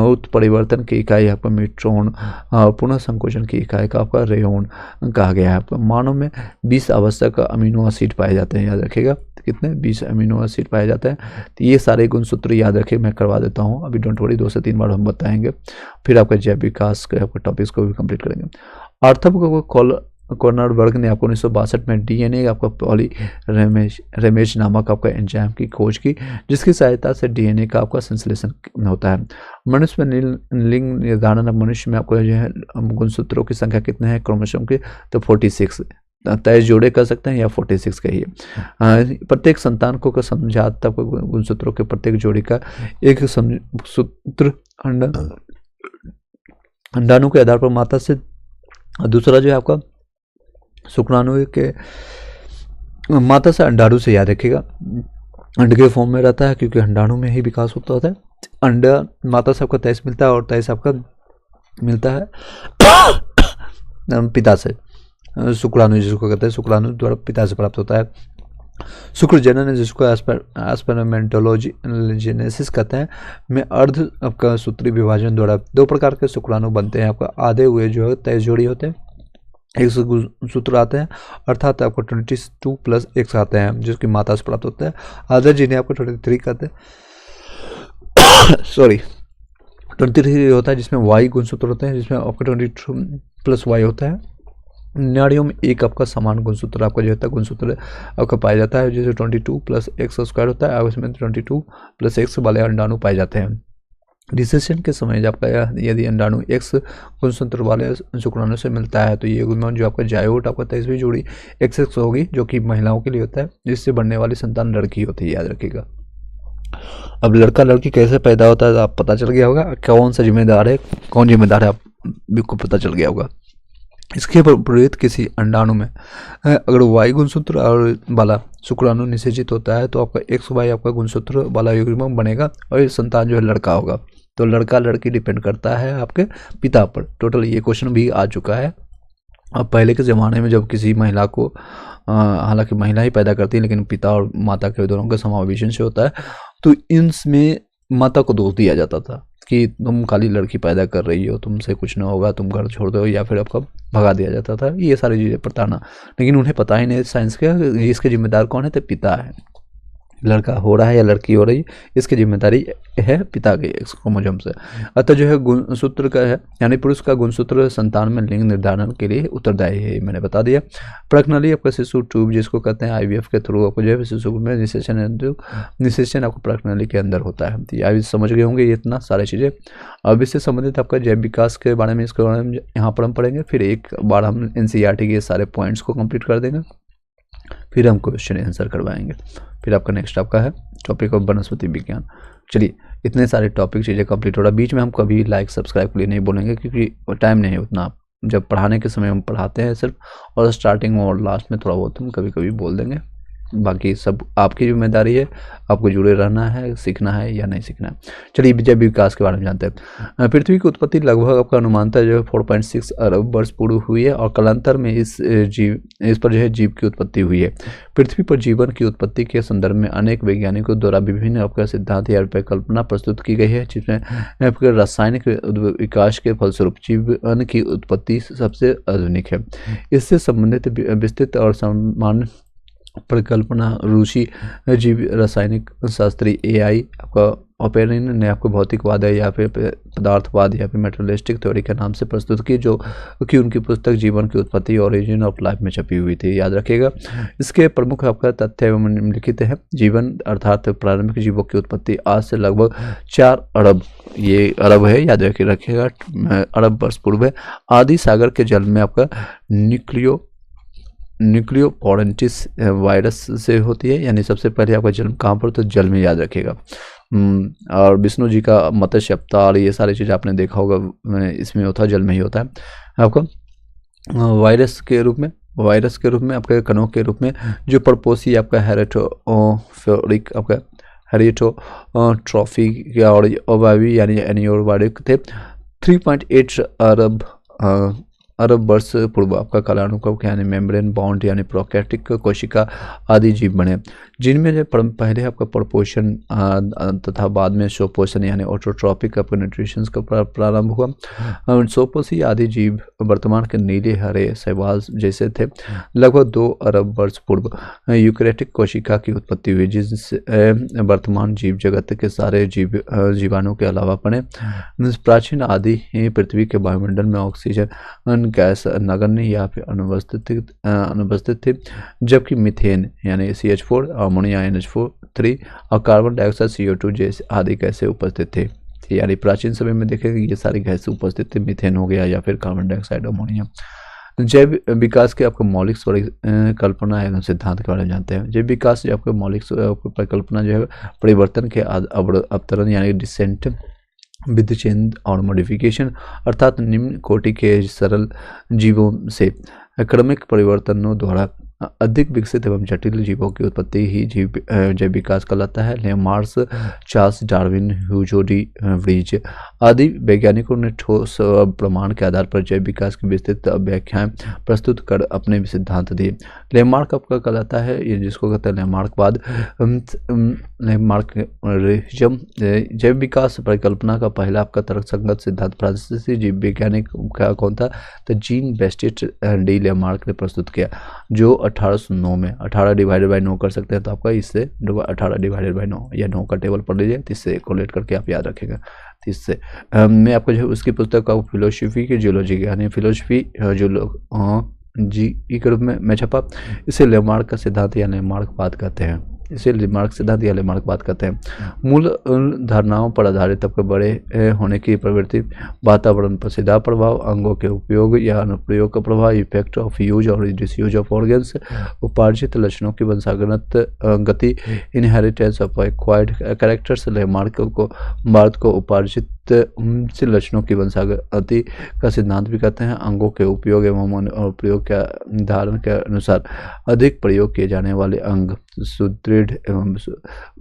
उत्परिवर्तन की इकाई आपका मिट्रोन, पुनः संकोचन की इकाई का आपका रेयोन कहा गया है। आपका मानव में 20 आवश्यक अमीनो एसिड पाए जाते हैं, याद रखिएगा कितने, 20 अमीनो एसिड पाए जाते हैं। तो ये सारे गुणसूत्र याद रखिए, मैं करवा देता हूँ, अभी डोंट वरी 2 से 3 बार हम बताएंगे, फिर आपका जैव विकास के आपका टॉपिक्स को भी कंप्लीट करेंगे। आर्थर कॉर्नरबर्ग ने आपको 1962 में डीएनए आपका पॉलीरेमेज नामक आपका एंजाइम की खोज की, जिसकी सहायता से डीएनए का आपका संश्लेषण होता है। मनुष्य में लिंग निर्धारण, मनुष्य में आपको जो है गुणसूत्रों की संख्या कितने हैं क्रोमोसोम की, तो 46 तय जोड़े कर सकते हैं या 46 कहिए। प्रत्येक संतान को समझाता गुणसूत्रों के प्रत्येक जोड़ी का एक सूत्र अंडाणु के आधार पर माता से, दूसरा जो है आपका शुक्राणु के माता से अंडाणु से, याद रखिएगा अंड के फॉर्म में रहता है क्योंकि अंडाणु में ही विकास होता है। अंडा माता से आपका 23 मिलता है और 23 आपका मिलता है पिता से, शुक्राणु जिसको कहते हैं, शुक्राणु द्वारा पिता से प्राप्त होता है। शुक्र जनन जिसको एस्पर्मेटोजेनेसिस कहते हैं में अर्ध आपका सूत्री विभाजन द्वारा 2 प्रकार के शुक्राणु बनते हैं। आपका आधे हुए जो है 23 जोड़ी होते हैं, एक सूत्र आते हैं, अर्थात आपको 22 + X आते हैं जिसकी माता से प्राप्त होता है। आधे जिन्हें आपको 23 कहते हैं, सॉरी 23 होता है, जिसमें Y गुणसूत्र होते हैं, जिसमें आपका 22 + Y होता है। नाड़ियों में एक आपका समान गुणसूत्र आपका जो होता है गुणसूत्र आपका पाया जाता है, जैसे 22 + X² होता है, उसमें 22 + X वाले अंडाणु पाए जाते हैं। रिसेशन के समय जब आपका यदि अंडाणु X गुणसूत्र वाले शुक्राणु से मिलता है तो ये गुणन जो आपका जायोट आपका 23वीं जोड़ी XX होगी, जो कि महिलाओं के लिए होता है, जिससे बनने वाली संतान लड़की होती है, याद रखिएगा। अब लड़का लड़की कैसे पैदा होता है आप पता चल गया होगा, कौन सा जिम्मेदार है, कौन जिम्मेदार है आपको पता चल गया होगा। इसके विपरीत किसी अंडाणु में अगर Y गुणसूत्र और वाला शुक्राणु निषेचित होता है तो आपका XY आपका गुणसूत्र वाला युग्म बनेगा और ये संतान जो है लड़का होगा। तो लड़का लड़की डिपेंड करता है आपके पिता पर। टोटल ये क्वेश्चन भी आ चुका है। अब पहले के ज़माने में जब किसी महिला को हालांकि महिला ही पैदा करती है लेकिन पिता और माता के दोनों का समावेशन से होता है, तो इनमें माता को दोष दिया जाता था कि तुम खाली लड़की पैदा कर रही हो, तुमसे कुछ ना होगा, तुम घर छोड़ दो, या फिर आपका भगा दिया जाता था। ये सारी चीज़ें प्रताड़ना, लेकिन उन्हें पता ही नहीं साइंस का इसके जिम्मेदार कौन है, तो पिता है। लड़का हो रहा है या लड़की हो रही है, इसकी जिम्मेदारी है पिता के क्रोमोसोम से। अतः जो है गुणसूत्र का है यानी पुरुष का गुणसूत्र संतान में लिंग निर्धारण के लिए उत्तरदायी है, मैंने बता दिया। प्रजनन आपका शिशु ट्यूब जिसको कहते हैं IVF के थ्रू आपको जो है शिशु में निषेचन आपको प्रजनन के अंदर होता है। तो ये समझ गए होंगे ये इतना सारी चीज़ें। अब इससे संबंधित आपका जैव विकास के बारे में इसके बारे में यहाँ पर हम पढ़ेंगे, फिर एक बार हम NCERT के सारे पॉइंट्स को कंप्लीट कर देंगे, फिर हम क्वेश्चन आंसर करवाएंगे। फिर आपका नेक्स्ट आपका है टॉपिक ऑफ वनस्पति विज्ञान। चलिए इतने सारे टॉपिक चीज़ें कंप्लीट हो रहा है। बीच में हम कभी लाइक सब्सक्राइब के लिए नहीं बोलेंगे क्योंकि टाइम नहीं है उतना। जब पढ़ाने के समय हम पढ़ाते हैं सिर्फ, और स्टार्टिंग और लास्ट में थोड़ा बहुत हम कभी कभी बोल देंगे। बाकी सब आपकी जिम्मेदारी है, आपको जुड़े रहना है, सीखना है या नहीं सीखना है। चलिए जैव विकास के बारे में जानते हैं। पृथ्वी की उत्पत्ति लगभग आपका अनुमानता जो है 4.6 अरब वर्ष पूर्व हुई है और कालांतर में इस पर जो है जीव की उत्पत्ति हुई है। पृथ्वी पर जीवन की उत्पत्ति के संदर्भ में अनेक वैज्ञानिकों द्वारा विभिन्न आपका सिद्धांत या परिकल्पना प्रस्तुत की गई है, जिसमें आपके रासायनिक विकास के फलस्वरूप जीवन की उत्पत्ति सबसे आधुनिक है। इससे संबंधित विस्तृत और सामान्य परिकल्पना रूसी जीव रासायनिक शास्त्री AI आपका ओपेरिन ने आपको भौतिकवाद है या फिर पदार्थवाद या फिर मेटेरियलिस्टिक थ्योरी के नाम से प्रस्तुत की, जो कि उनकी पुस्तक जीवन की उत्पत्ति ओरिजिन ऑफ लाइफ में छपी हुई थी। याद रखिएगा, इसके प्रमुख आपका तथ्य एवं निम्नलिखित है। जीवन अर्थात प्रारंभिक जीवों की उत्पत्ति आज से लगभग 4 अरब, ये अरब है याद रखिएगा, अरब वर्ष पूर्व है, आदि सागर के जल में आपका न्यूक्लियोपोरेंटिस वायरस से होती है। यानी सबसे पहले आपका जन्म कहाँ पर, तो जल में, याद रखिएगा। और विष्णु जी का मत्स्य अवतार, ये सारी चीज़ आपने देखा होगा, इसमें होता है, जल में ही होता है। आपका वायरस के रूप में आपके कणों के रूप में जो परपोसी आपका हेरेटोफोरिक आपका हेरियोट्रोफी और ओवावी यानी एनियोबारिक थे। 3.8 अरब वर्ष पूर्व आपका कलानुक्रम यानी मेम्ब्रेन बाउंड यानी प्रोकैरियोटिक कोशिका आदि जीव बने, जिनमें जो पहले आपका प्रपोषण तथा बाद में स्वपोषण यानी ऑटोट्रॉपिक आपका न्यूट्रिशंस का प्रारंभ हुआ। स्वपोषी आदि जीव वर्तमान के नीले हरे शैवाल जैसे थे। लगभग 2 अरब वर्ष पूर्व यूकैरियोटिक कोशिका की उत्पत्ति हुई, जिससे वर्तमान जीव जगत के सारे जीवाणु के अलावा बने। प्राचीन आदि पृथ्वी के वायुमंडल में ऑक्सीजन गैस नगण्य या फिर अनुपस्थित थी, जबकि मीथेन यानी CH4, अमोनिया NH3 और कार्बन डाइऑक्साइड CO2 जैसे आदि गैसें उपस्थित थे। यानी प्राचीन समय में देखेंगे ये सारी गैसें उपस्थित थे, मीथेन हो गया या फिर कार्बन डाइऑक्साइड, अमोनिया। जैव विकास के आपको मौलिक परिकल्पना एवं सिद्धांत के बारे में जानते हैं। जैव विकास जो आपको मौलिक परिकल्पना जो है परिवर्तन के अवतरण यानी डिसेंट विद चेंज और मॉडिफिकेशन, अर्थात निम्न कोटि के सरल जीवों से क्रमिक परिवर्तनों द्वारा अधिक विकसित एवं जटिल जीवों की उत्पत्ति ही जैव विकास कहलाता है। Lamarck, Charles Darwin, Hugo de Vries आदि वैज्ञानिकों ने ठोस प्रमाण के आधार पर जैव विकास की विस्तृत व्याख्याएं प्रस्तुत कर अपने सिद्धांत दिए। लेमार्क आपका कहलाता है, ये जिसको कहते हैं लेमार्कवाद, लेमार्करिज्म। जैव विकास परिकल्पना का पहला आपका तर्कसंगत सिद्धांत फ्रांसीसी जीव वैज्ञानिक का कौन था, तो जीन बेस्टिट डी लेमार्क ने प्रस्तुत किया, जो 1809 में 18/9 कर सकते हैं, तो आपका इससे 18/9 या 9 का टेबल पढ़ लीजिए, इससे कोलेट करके आप याद रखेंगे। इससे मैं आपको जो उसकी पुस्तक का फिलोसफी की जियोलॉजी यानी फिलोसफी जी के रूप में छपा। इसे लेमार्क का सिद्धांत या लेमार्कवाद कहते हैं। इसे लेमार्क सिद्धांत या लेमार्कवाद कहते हैं। मूल धारणाओं पर आधारित आपके बड़े होने की प्रवृत्ति, वातावरण पर सीधा प्रभाव, अंगों के उपयोग या अनुप्रयोग का प्रभाव, इफेक्ट ऑफ यूज और डिसयूज ऑफ ऑर्गन्स, उपार्जित लक्षणों की वंशागत गति, inheritance of acquired characters. Lamarck को उपार्जित से लक्षणों की वंशागति का सिद्धांत भी कहते हैं। अंगों के उपयोग एवं प्रयोग के निर्धारण के अनुसार अधिक प्रयोग किए जाने वाले अंग सुदृढ़ एवं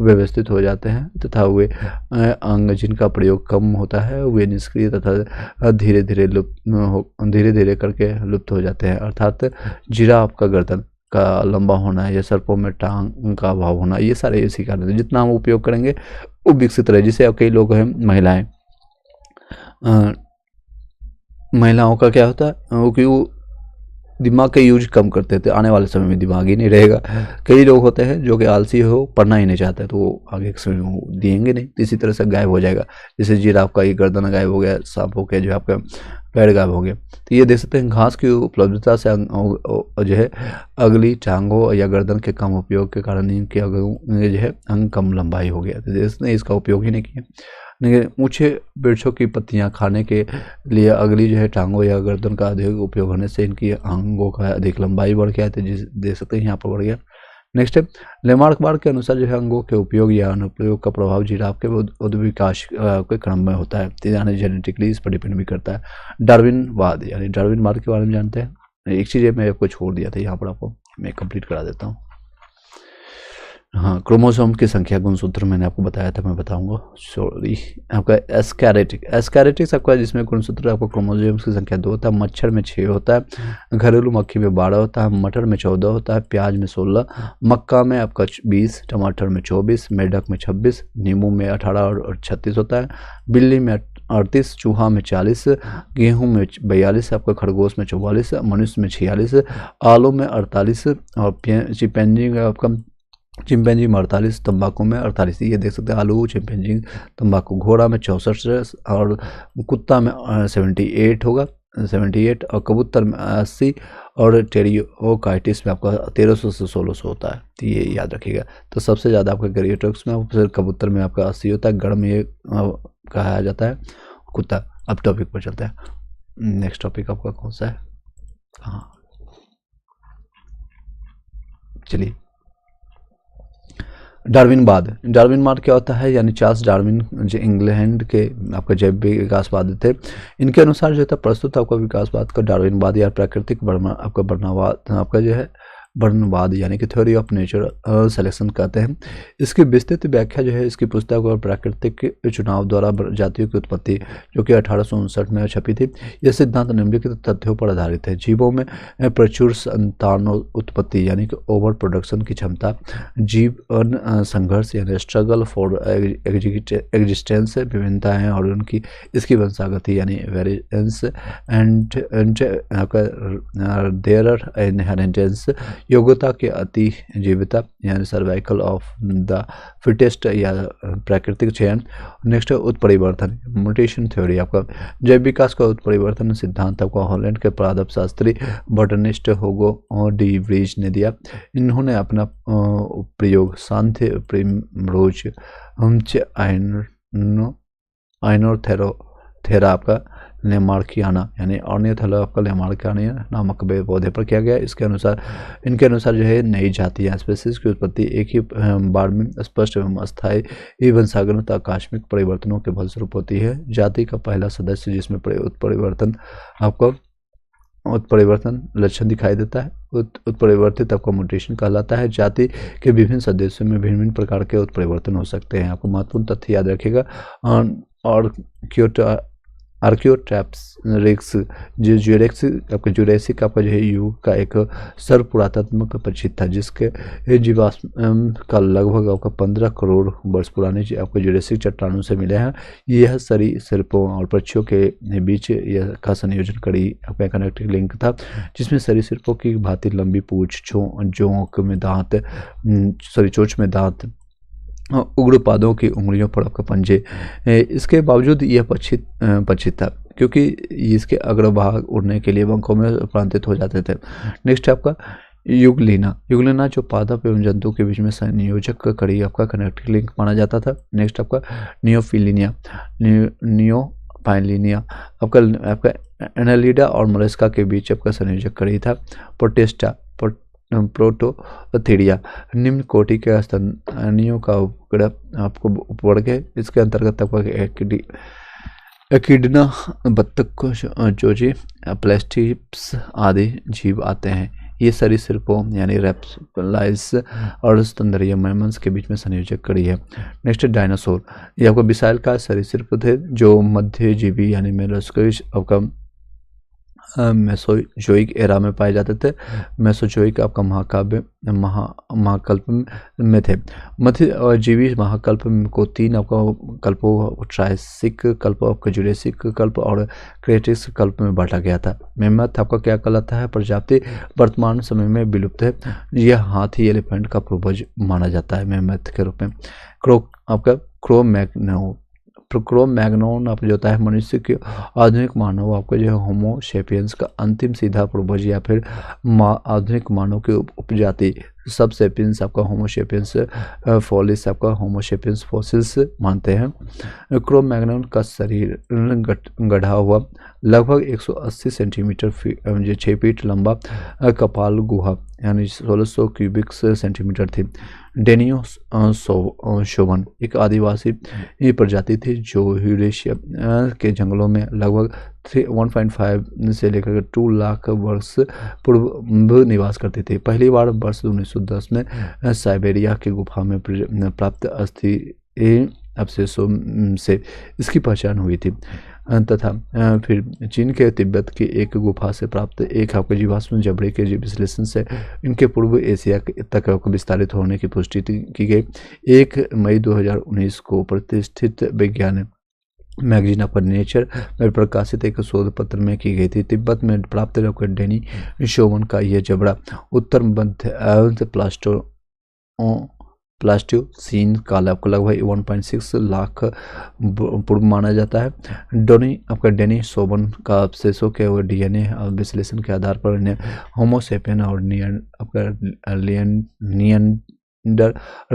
व्यवस्थित हो जाते हैं, तथा वे अंग जिनका प्रयोग कम होता है वे निष्क्रिय तथा धीरे धीरे करके लुप्त हो जाते हैं। अर्थात जिराफ का गर्दन का लंबा होना या सर्पों में टांग का अभाव होना, ये सारे इसी कारण है। जितना हम उपयोग करेंगे वो विकसित रहे। जैसे अब कई लोग हैं महिलाओं का क्या होता है कि वो दिमाग का यूज कम करते थे, आने वाले समय में दिमाग ही नहीं रहेगा। कई लोग होते हैं जो कि आलसी हो, पढ़ना ही नहीं चाहते, तो वो आगे के समय में दिएंगे नहीं, इसी तरह से गायब हो जाएगा। जैसे जिराफ का ये गर्दन गायब हो गया, सांपों के जो आपका पैर गायब हो गया। तो ये देख सकते हैं घास की उपलब्धता से जो है अगली टांगों या गर्दन के कम उपयोग के कारण इनके जो है अंग कम लंबाई हो गया। तो इसने इसका उपयोग ही नहीं किया। ऊंचे वृक्षों की पत्तियां खाने के लिए अगली जो है टांगों या गर्दन का अधिक उपयोग होने से इनकी अंगों का अधिक लंबाई बढ़ गया। तो देख सकते हैं यहाँ पर बढ़ गया। नेक्स्ट है लेमार्कवाद के अनुसार जो है अंगों के उपयोग या अनुप्रयोग का प्रभाव जिराफ के उद्विकास के क्रम में होता है, यानी जेनेटिकली इस पर डिपेंड भी करता है। डार्विनवाद यानी डार्विनवाद के बारे में जानते हैं। एक चीज़ मैं आपको छोड़ दिया था, यहाँ पर आपको मैं कंप्लीट करा देता हूँ। हाँ, क्रोमोसोम की संख्या गुणसूत्र मैंने आपको बताया था, मैं बताऊंगा, सॉरी। आपका एस्कैरिटिक्स आपका, जिसमें गुणसूत्र आपको क्रोमोसोम्स की संख्या 2 होता है। मच्छर में 6 होता है, घरेलू मक्खी में 12 होता है, मटर में 14 होता है, प्याज में 16, मक्का में आपका 20, टमाटर में 24, मेढक में 26, नींबू में 18 और 36 होता है, बिल्ली में 38, चूहा में 40, गेहूं में 42, आपका खरगोश में 44, मनुष्य में 46, आलू में 48 और चिंपैंजी का आपका चिंपैंजी में 48, तंबाकू में 48। ये देख सकते हैं, आलू, चिंपैंजी, तंबाकू। घोड़ा में 64 और कुत्ता में 78 होगा, 78, और कबूतर में 80 और टेरियोकाइटिस में आपका 1300 से 1600 होता है। तो ये याद रखिएगा। तो सबसे ज़्यादा आपका ग्रेटोक्स में, फिर कबूतर में आपका 80 होता है, गढ़ में ये कहा जाता है कुत्ता। अब टॉपिक पर चलते हैं। नेक्स्ट टॉपिक आपका कौन सा है? हाँ, चलिए, डार्विनवाद क्या होता है? यानी चार्ल्स डार्विन जो इंग्लैंड के आपका जैव विकासवादी थे, इनके अनुसार जो था प्रस्तुत आपका विकासवाद का डार्विनवाद या प्राकृतिक वर्णवाद आपका जो है वर्णवाद, यानी कि थ्योरी ऑफ नेचर सिलेक्शन कहते हैं। इसकी विस्तृत व्याख्या जो है इसकी पुस्तक और प्राकृतिक चुनाव द्वारा जातियों की उत्पत्ति, जो कि 1859 में छपी थी। यह सिद्धांत निम्नलिखित तथ्यों पर आधारित है: जीवों में प्रचुर संतानोत्पत्ति यानी कि ओवर प्रोडक्शन की क्षमता, जीवन संघर्ष यानी स्ट्रगल फॉर एग्जिस्टेंस, विभिन्नताएं और उनकी इसकी वंशागति यानी वेरिएंस, एंड देयर इनहेरिटेंस, योग्यता के अति जीविता यानी सर्वाइकल ऑफ द फिटेस्ट या प्राकृतिक चयन। नेक्स्ट है उत्परिवर्तन, म्यूटेशन थ्योरी। आपका जैव विकास का उत्परिवर्तन सिद्धांत आपका हॉलैंड के पादप शास्त्री बॉटनिस्ट हुगो डी व्रीज ने दिया। इन्होंने अपना प्रयोग सांथे प्रिमरोज आइनोथेरा आपका लेमार्कियाना यानी ऑर्नियोथेला आपका लेमार्कियाना नामक पौधे पर किया गया। इनके अनुसार जो है नई जातियाँ स्पेसीज की उत्पत्ति एक ही बार में स्पष्ट एवं अस्थायी वंशागत आकस्मिक परिवर्तनों के फलस्वरूप होती है। जाति का पहला सदस्य जिसमें उत्परिवर्तन लक्षण दिखाई देता है, उत्परिवर्तित आपका म्यूटेशन कहलाता है। जाति के विभिन्न सदस्यों में भिन्न भिन्न प्रकार के उत्परिवर्तन हो सकते हैं। आपको महत्वपूर्ण तथ्य याद रखिएगा। और आर्कियोट्रैप्स जो जुरेसिक आपका जो है युग का एक सर्व पुरातात्मक परिचित था, जिसके जीवाश्म का लगभग आपका 15 करोड़ वर्ष पुराने आपके जुरेसिक चट्टानों से मिले हैं। यह सरीसृपों और पक्षियों के बीच यह का संयोजन कड़ी आपका कनेक्टिंग लिंक था, जिसमें सरीसृपों की भांति लंबी पूंछ, चोंच में दांत, उग्रपादों की उंगलियों पर आपका पंजे। इसके बावजूद यह पक्षी था, क्योंकि इसके भाग उड़ने के लिए पंखों में रूपांतरित हो जाते थे। नेक्स्ट है आपका युगलिना जो पादप एवं जंतु के बीच में संयोजक कड़ी आपका कनेक्टिंग लिंक माना जाता था। नेक्स्ट आपका नियोफाइलिनिया आपका एनालिडा और मोलस्का के बीच आपका संयोजक कड़ी था। प्रोटोथीरिया निम्न कोटि के स्तनियों का आपको वर्ग है। इसके अंतर्गत आपका एकिडना, बत्तख, चोची, प्लेस्टिप्स आदि जीव आते हैं। ये सरीसृपों यानी रेप्टाइल्स और स्तनधारी मैमल्स के बीच में संयोजक कड़ी है। नेक्स्ट डायनासोर, ये आपको विशालकाय सरीसृप थे जो मध्यजीवी यानी मेलोस्कोइस आपका मेसोजोइक एरा में पाए जाते थे। मेसोजोइक आपका महाकल्प में थे। मध्यजीवी महाकल्प को 3 आपका कल्पों, ट्रायसिक कल्प, आपका जुरेसिक कल्प और क्रेटिक कल्प में बांटा गया था। मेमथ आपका क्या कहलाता है? प्रजाति वर्तमान समय में विलुप्त है। यह हाथी एलिफेंट का पूर्वज माना जाता है मेमथ के रूप में। क्रो-मैग्नोन आप जो होता है मनुष्य के आधुनिक मानव आपका जो है होमो सेपियंस का अंतिम सीधा पूर्वज या फिर आधुनिक मानव की उपजाति सब सेपियंस आपका होमो सेपियंस फॉसिल्स आपका होमो सेपियंस फॉसिल्स मानते हैं। क्रो-मैग्नोन का शरीर गढ़ा हुआ लगभग 180 सेंटीमीटर 6 फीट लंबा कपाल गुहा यानी 1600 क्यूबिक सेंटीमीटर थी। डेनियो शोवन एक आदिवासी प्रजाति थी जो यूरेशिया के जंगलों में लगभग 1.5 से लेकर 2 लाख वर्ष पूर्व निवास करती थी। पहली बार वर्ष 1910 में साइबेरिया की गुफा में प्राप्त अस्थि अवशेषों से इसकी पहचान हुई थी तथा फिर चीन के तिब्बत की एक गुफा से प्राप्त एक आपके जीवाश्म जबड़े के विश्लेषण से इनके पूर्व एशिया तक विस्तारित होने की पुष्टि की गई। 1 मई 2019 को प्रतिष्ठित विज्ञान मैगजीन ऑफ नेचर में प्रकाशित एक शोध पत्र में की गई थी। तिब्बत में प्राप्त डेनी शोवन का यह जबड़ा उत्तर मध्य प्लास्टोसीन का लगभग 1.6 लाख पूर्व माना जाता है। डेनी शोवन का अवशेषों के डीएनए विश्लेषण के आधार पर इन्हें होमोसेपियन और नियंडर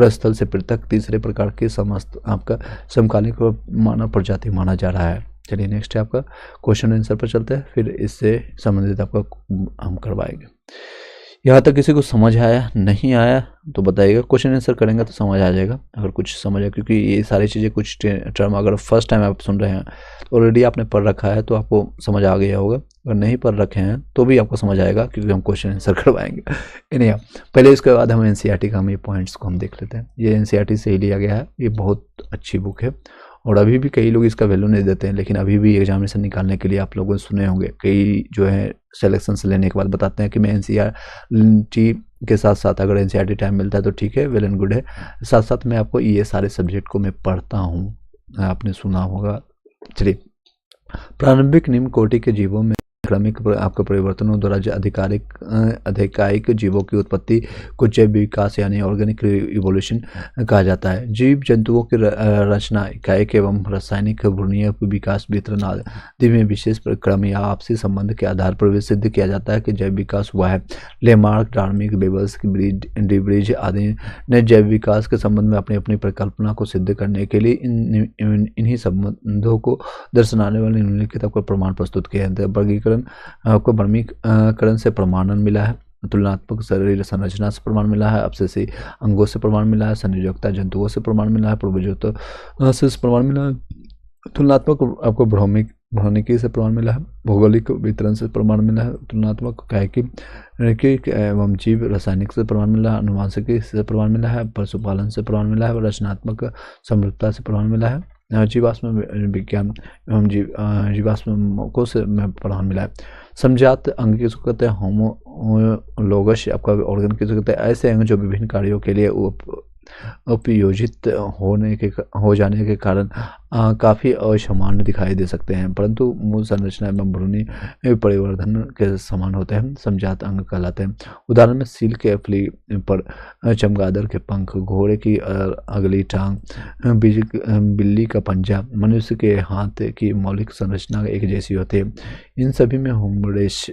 स्थल से पृथक तीसरे प्रकार की समकालीन मानव प्रजाति माना जा रहा है। चलिए नेक्स्ट है आपका क्वेश्चन आंसर पर चलते हैं, फिर इससे संबंधित आपका हम करवाएंगे। यहाँ तक किसी को समझ आया नहीं आया तो बताइएगा, क्वेश्चन आंसर करेंगे तो समझ आ जाएगा अगर कुछ समझ आए, क्योंकि ये सारी चीज़ें कुछ टर्म अगर फर्स्ट टाइम आप सुन रहे हैं तो ऑलरेडी आपने पढ़ रखा है तो आपको समझ आ गया होगा, अगर नहीं पढ़ रखे हैं तो भी आपको समझ आएगा क्योंकि हम क्वेश्चन आंसर करवाएंगे। इन्हें पहले इसके बाद हम एनसीईआरटी का हम ये पॉइंट्स को हम देख लेते हैं। ये एनसीईआरटी से ही लिया गया है, ये बहुत अच्छी बुक है और अभी भी कई लोग इसका वैल्यू नहीं देते हैं, लेकिन अभी भी एग्जामिनेशन निकालने के लिए आप लोगों ने सुने होंगे कई जो है सिलेक्शन से लेने के बाद बताते हैं कि मैं एनसीईआरटी के साथ साथ अगर एनसीईआरटी टाइम मिलता है तो ठीक है, वेल एंड गुड है, साथ साथ मैं आपको ये सारे सब्जेक्ट को मैं पढ़ता हूँ, आपने सुना होगा। चलिए, प्रारंभिक निम्न कोटि के जीवों में क्रमिक आपका परिवर्तनों द्वारा अधिकारिक जीवों की उत्पत्ति को जैव विकास यानी ऑर्गेनिक इवोल्यूशन कहा जाता है। जीव जंतुओं की रचना इकाइक एवं रासायनिक भ्रूणीय विकास वितरण आदि में विशेष क्रम या आपसी संबंध के आधार पर सिद्ध किया जाता है कि जैव विकास हुआ है। लेमार्क, डार्विन, बेबल्स, डिब्रिज आदि ने जैव विकास के संबंध में अपनी अपनी परिकल्पना को सिद्ध करने के लिए इन्हीं संबंधों को दर्शाने वाले निम्नलिखित आपको प्रमाण प्रस्तुत किए हैं। वर्गीकरण आपको वर्गीकरण से प्रमाणन मिला है, तुलनात्मक शरीर संरचना से प्रमाण मिला है, अपसेसी अंगों से प्रमाण मिला है, संयोजकता जंतुओं से प्रमाण मिला है, पूर्वजों से प्रमाण मिला है, तुलनात्मक आपको भौतिकी से प्रमाण मिला है, भौगोलिक वितरण से प्रमाण मिला है, तुलनात्मक कायिक एवं जीव रासायनिक से प्रमाण मिला है, अनुवांशिकी से प्रमाण मिला है, पशुपालन से प्रमाण मिला है, रचनात्मक समृद्धता से प्रमाण मिला है, जीवाश्म विज्ञान एवं जीवाश्मों से प्रमाण मिला है। समजात अंग किसको कहते हैं? होमोलोगस आपका ऑर्गन किसको कहते हैं? ऐसे अंग जो विभिन्न कार्यों के लिए उपयोजित हो जाने के कारण काफ़ी असामान्य दिखाई दे सकते हैं, परंतु मूल संरचना एवं भ्रूणीय परिवर्धन के समान होते हैं, समजात अंग कहलाते हैं। उदाहरण में सील के फली पर, चमगादड़ के पंख, घोड़े की अगली टांग, बिल्ली का पंजा, मनुष्य के हाथ की मौलिक संरचना एक जैसी होती है। इन सभी में होमेरस,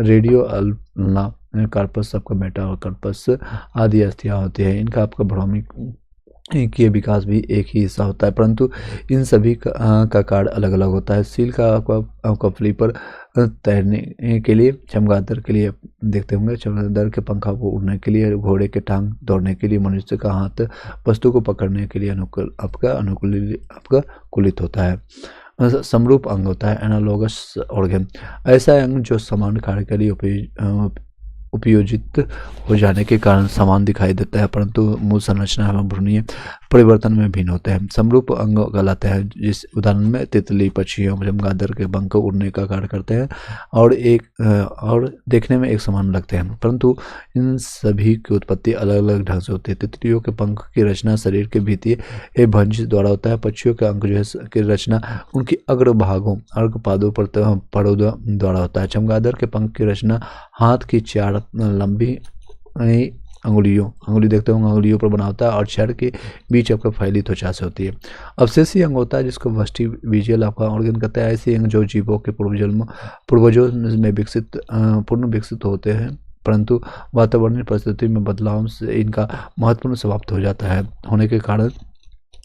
रेडियो अल्ना, कार्पस, आपका मेटा और कार्पस आदि अस्थियां होती है। इनका आपका भ्रूणिक की विकास भी एक ही हिस्सा होता है, परंतु इन सभी का कार्य अलग अलग होता है। सील का आपका फ्लीपर तैरने के लिए, चमगादड़ के लिए देखते होंगे, चमगादड़ के पंखा को उड़ने के लिए, घोड़े के टांग दौड़ने के लिए, मनुष्य का हाथ वस्तु को पकड़ने के लिए अनुकूलित होता है। समरूप अंग होता है, एनालोगस ऑर्गन, ऐसा अंग जो समान कार्य के लिए उपयोजित हो जाने के कारण समान दिखाई देता है, परंतु मूल संरचना एवं भ्रूणीय परिवर्तन में भिन्न होते हैं। समरूप अंग कहलाते हैं, जिस उदाहरण में तितली, पक्षी एवं चमगादड़ के पंख उड़ने का कार्य करते हैं और देखने में एक समान लगते हैं, परंतु इन सभी की उत्पत्ति अलग अलग ढंग से होती है। तितलियों के पंख की रचना शरीर के भीतरी भंज द्वारा होता है। पक्षियों के अंग जो है की रचना उनकी अग्रभागों अर्घपादों पड़ों द्वारा होता है। चमगादड़ के पंख की रचना हाथ की 4 लंबी अंगुली देखते होंगे, अंगुलियों पर बना होता है और छड़ के बीच आपका फैली त्वचा से होती है। अवशेषी अंग होता है जिसको वेस्टिबियल आपका ऑर्गन कहते हैं। ऐसे अंग जो जीवों के पूर्वजों में पूर्ण विकसित होते हैं, परंतु वातावरणीय परिस्थिति में बदलाव से इनका महत्वपूर्ण समाप्त हो जाता है होने के कारण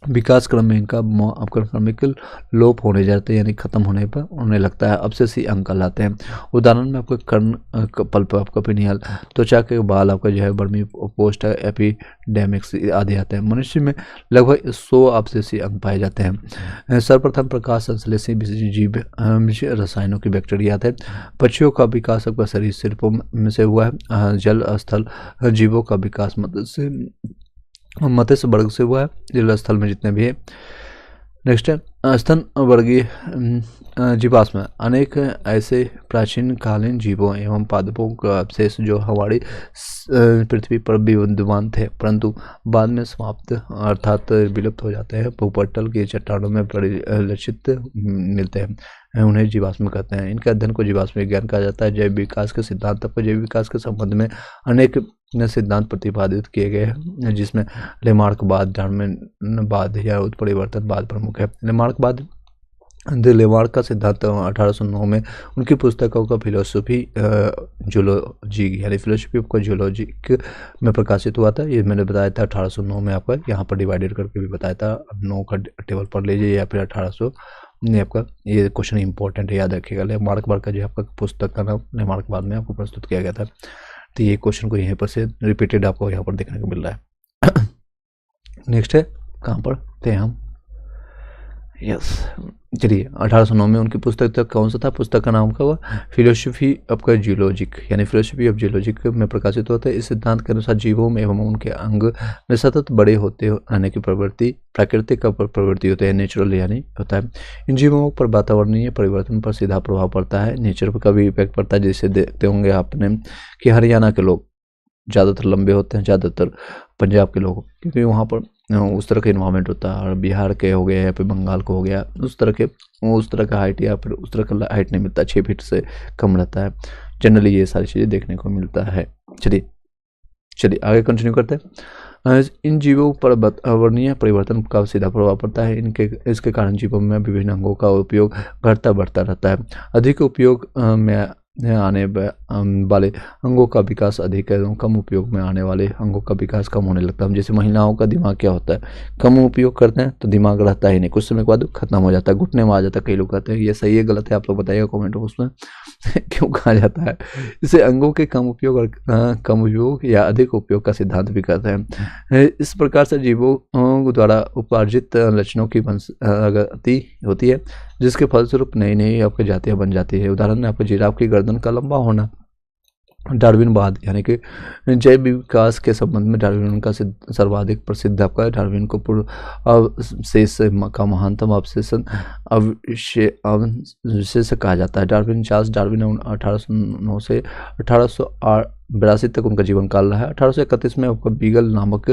विकास क्रम में इनका आपका क्रमिक लोप होने जाते हैं, यानी खत्म होने पर उन्हें लगता है। अब से सी अंक लाते हैं। उदाहरण में आपको कर्ण पल्प, आपका पिनियल, त्वचा के बाल, आपका जो है वर्मी पोस्ट, एपिडेमिक्स आदि आते हैं। मनुष्य में लगभग 100 आपसेसी अंग पाए जाते हैं। सर्वप्रथम प्रकाश संश्लेषी जीव रसायनों की बैक्टीरिया आते हैं। पक्षियों का विकास आपका शरीर सिर्फों में से हुआ है। जल स्थल जीवों का विकास मत्स्य वर्ग से हुआ है, जल स्थल में जितने भी है। नेक्स्ट है स्तन वर्गीय जीवाश्म। अनेक ऐसे प्राचीन कालीन जीवों एवं पादपों का अवशेष जो हमारी पृथ्वी पर विद्यमान थे परंतु बाद में समाप्त अर्थात विलुप्त हो जाते हैं, भूपटल की चट्टानों में परिलक्षित मिलते हैं, उन्हें जीवाश्म कहते हैं। इनके अध्ययन को जीवाश्म विज्ञान कहा जाता है। जैव विकास के सिद्धांत पर जैव विकास के संबंध में अनेक सिद्धांत प्रतिपादित किए गए हैं, जिसमें लेमार्कवाद, डार्विनवाद या उत्परिवर्तनवाद प्रमुख है। लेमार्कवाद लेमार्क का सिद्धांत 1809 में उनकी पुस्तकों का फिलोसफी जूलॉजी यानी फिलोसफी ऑफ जूलॉजिक में प्रकाशित हुआ था। ये मैंने बताया था 1809 में, आपका यहाँ पर डिवाइडेड करके भी बताया था। 9 का टेबल पढ़ लीजिए या फिर 1800 ने आपका ये क्वेश्चन इंपॉर्टेंट है, याद रखिएगा। लेमार्कवाद का जो आपका पुस्तक का नाम लेमार्कवाद में आपको प्रस्तुत किया गया था। तो ये क्वेश्चन को यहीं पर से रिपीटेड आपको यहाँ पर देखने को मिल रहा है। नेक्स्ट है कहाँ पर थे हम, यस चलिए 1809 में उनकी पुस्तक तक कौन सा था, पुस्तक का नाम क्या हुआ, फिलोसफी आपका जियोलॉजिक यानी फिलोसफी ऑफ जियोलॉजिक में प्रकाशित होता है। इस सिद्धांत के अनुसार जीवों में एवं उनके अंग में सतत बड़े होते रहने की प्रवृत्ति प्राकृतिक प्रवृत्ति होती है, नेचुरल यानी होता है। इन जीवों पर वातावरणीय परिवर्तन पर सीधा प्रभाव पड़ता है, नेचर पर का भी इफेक्ट पड़ता है। जैसे देखते होंगे आपने कि हरियाणा के लोग ज़्यादातर लंबे होते हैं, ज़्यादातर पंजाब के लोग, क्योंकि वहाँ पर उस तरह का इन्वायरमेंट होता है। और बिहार के हो गया या फिर बंगाल को हो गया, उस तरह का हाइट या फिर उस तरह का हाइट नहीं मिलता, 6 फीट से कम रहता है जनरली। ये सारी चीज़ें देखने को मिलता है। चलिए आगे कंटिन्यू करते हैं। इन जीवों पर वातावरणीय परिवर्तन का सीधा प्रभाव पड़ता है। इसके कारण जीवों में विभिन्न अंगों का उपयोग घटता बढ़ता रहता है। अधिक उपयोग में आने वाले अंगों का विकास अधिक है, कम उपयोग में आने वाले अंगों का विकास कम होने लगता है। जैसे महिलाओं का दिमाग क्या होता है, कम उपयोग करते हैं तो दिमाग रहता ही नहीं, कुछ समय के बाद खत्म हो जाता है, घुटने में आ जाता है। कई लोग कहते हैं ये सही है गलत है, आप लोग बताइएगा कमेंट बॉक्स में क्यों कहा जाता है। इसे अंगों के कम उपयोग और कम उपयोग या अधिक उपयोग का सिद्धांत भी कहते हैं। इस प्रकार से जीवों द्वारा उपार्जित लक्षणों की गति होती है, जिसके फलस्वरूप नई नई आपकी जातियाँ बन जाती है। उदाहरण आपको जिराफ की गर्दन का लंबा होना। डार्विनवाद यानी कि जैव विकास के संबंध में डार्विन का सर्वाधिक प्रसिद्ध आपका है। डार्विन को पूर्व अवशेष का महानतम अवशेषण अवशेष कहा जाता है। चार्ल्स डार्विन 1809 से 1882 तक उनका जीवन काल रहा है। 1831 में आपका बीगल नामक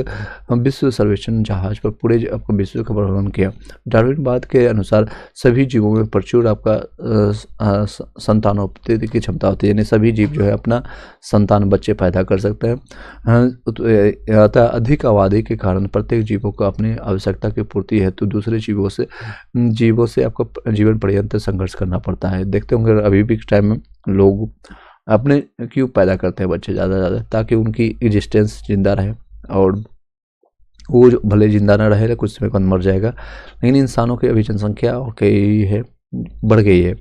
विश्व सर्वेक्षण जहाज पर पूरे आपको विश्व का भ्रमण किया। डार्विनवाद के अनुसार सभी जीवों में प्रचुर आपका संतानोत्पत्ति की क्षमता होती है, यानी सभी जीव जो है अपना संतान बच्चे पैदा कर सकते हैं। अतः अधिक आबादी के कारण प्रत्येक जीवों को अपनी आवश्यकता की पूर्ति हेतु दूसरे जीवों से आपको जीवन पर्यंत संघर्ष करना पड़ता है। देखते होंगे अभी भी टाइम में लोग अपने क्यों पैदा करते हैं बच्चे ज़्यादा, ताकि उनकी एग्जिस्टेंस जिंदा रहे। और वो भले जिंदा ना रहे, कुछ समय बाद मर जाएगा, लेकिन इंसानों की अभी जनसंख्या और कई है बढ़ गई है।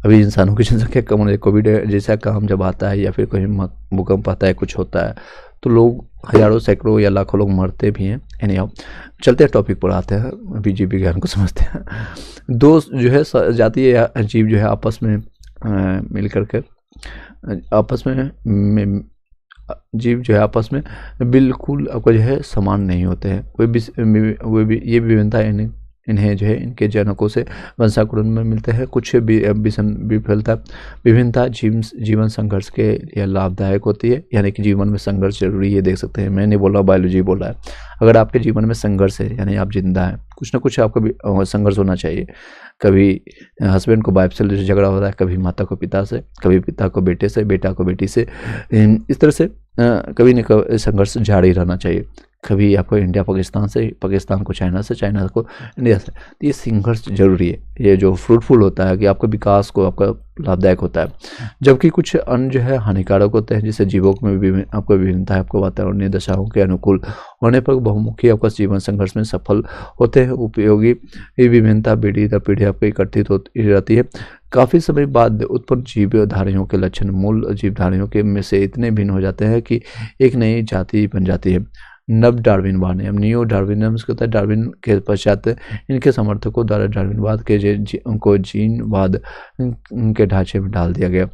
अभी इंसानों की जनसंख्या कम होने, कोविड जैसा काम जब आता है या फिर कोई भूकंप आता है, कुछ होता है, तो लोग हजारों सैकड़ों या लाखों लोग मरते भी हैं। एनीहाउ चलते हैं टॉपिक पर आते हैं, अभी जीव विज्ञान को समझते हैं। दो जो है जातीय या जीव जो है आपस में मिल करके जीव जो है आपस में बिल्कुल आपको जो है समान नहीं होते हैं। ये विभिन्नता इन्हें जो है इनके जनकों से वंशानुक्रम में मिलते हैं। कुछ विभिन्नता जीवन संघर्ष के लिए लाभदायक होती है, यानी कि जीवन में संघर्ष जरूरी है। देख सकते हैं, मैं नहीं बोल रहा, बायोलॉजी बोल रहा है। अगर आपके जीवन में संघर्ष है यानी आप जिंदा हैं, कुछ ना कुछ आपका संघर्ष होना चाहिए। कभी हस्बैंड को वाइफ से झगड़ा हो रहा है, कभी माता को पिता से, कभी पिता को बेटे से, बेटा को बेटी से, इस तरह से कभी न कभी संघर्ष जारी रहना चाहिए। कभी आपको इंडिया पाकिस्तान से, पाकिस्तान को चाइना से, चाइना को इंडिया से। तो ये संघर्ष जरूरी है, ये जो फ्रूटफुल होता है कि आपके विकास को आपका लाभदायक होता है। जबकि कुछ अन्य जो है हानिकारक होते हैं, जिससे जीवों में भी आपको विभिन्नता है, आपको वातावरणीय दशाओं के अनुकूल होने पर बहुमुखी आपका जीवन संघर्ष में सफल होते हैं। उपयोगी ये विभिन्नता पीढ़ी दर पीढ़ी आपको एकत्रित होती रहती है। काफ़ी समय बाद उत्पन्न जीवधारियों के लक्षण मूल जीवधारियों के में से इतने भिन्न हो जाते हैं कि एक नई जाति बन जाती है। नव डार्विनवाद है, नियो डार्विनिज्म होता है। डार्विन के पश्चात इनके समर्थकों द्वारा डार्विनवाद के उनको जीनवाद के ढांचे में डाल दिया गया,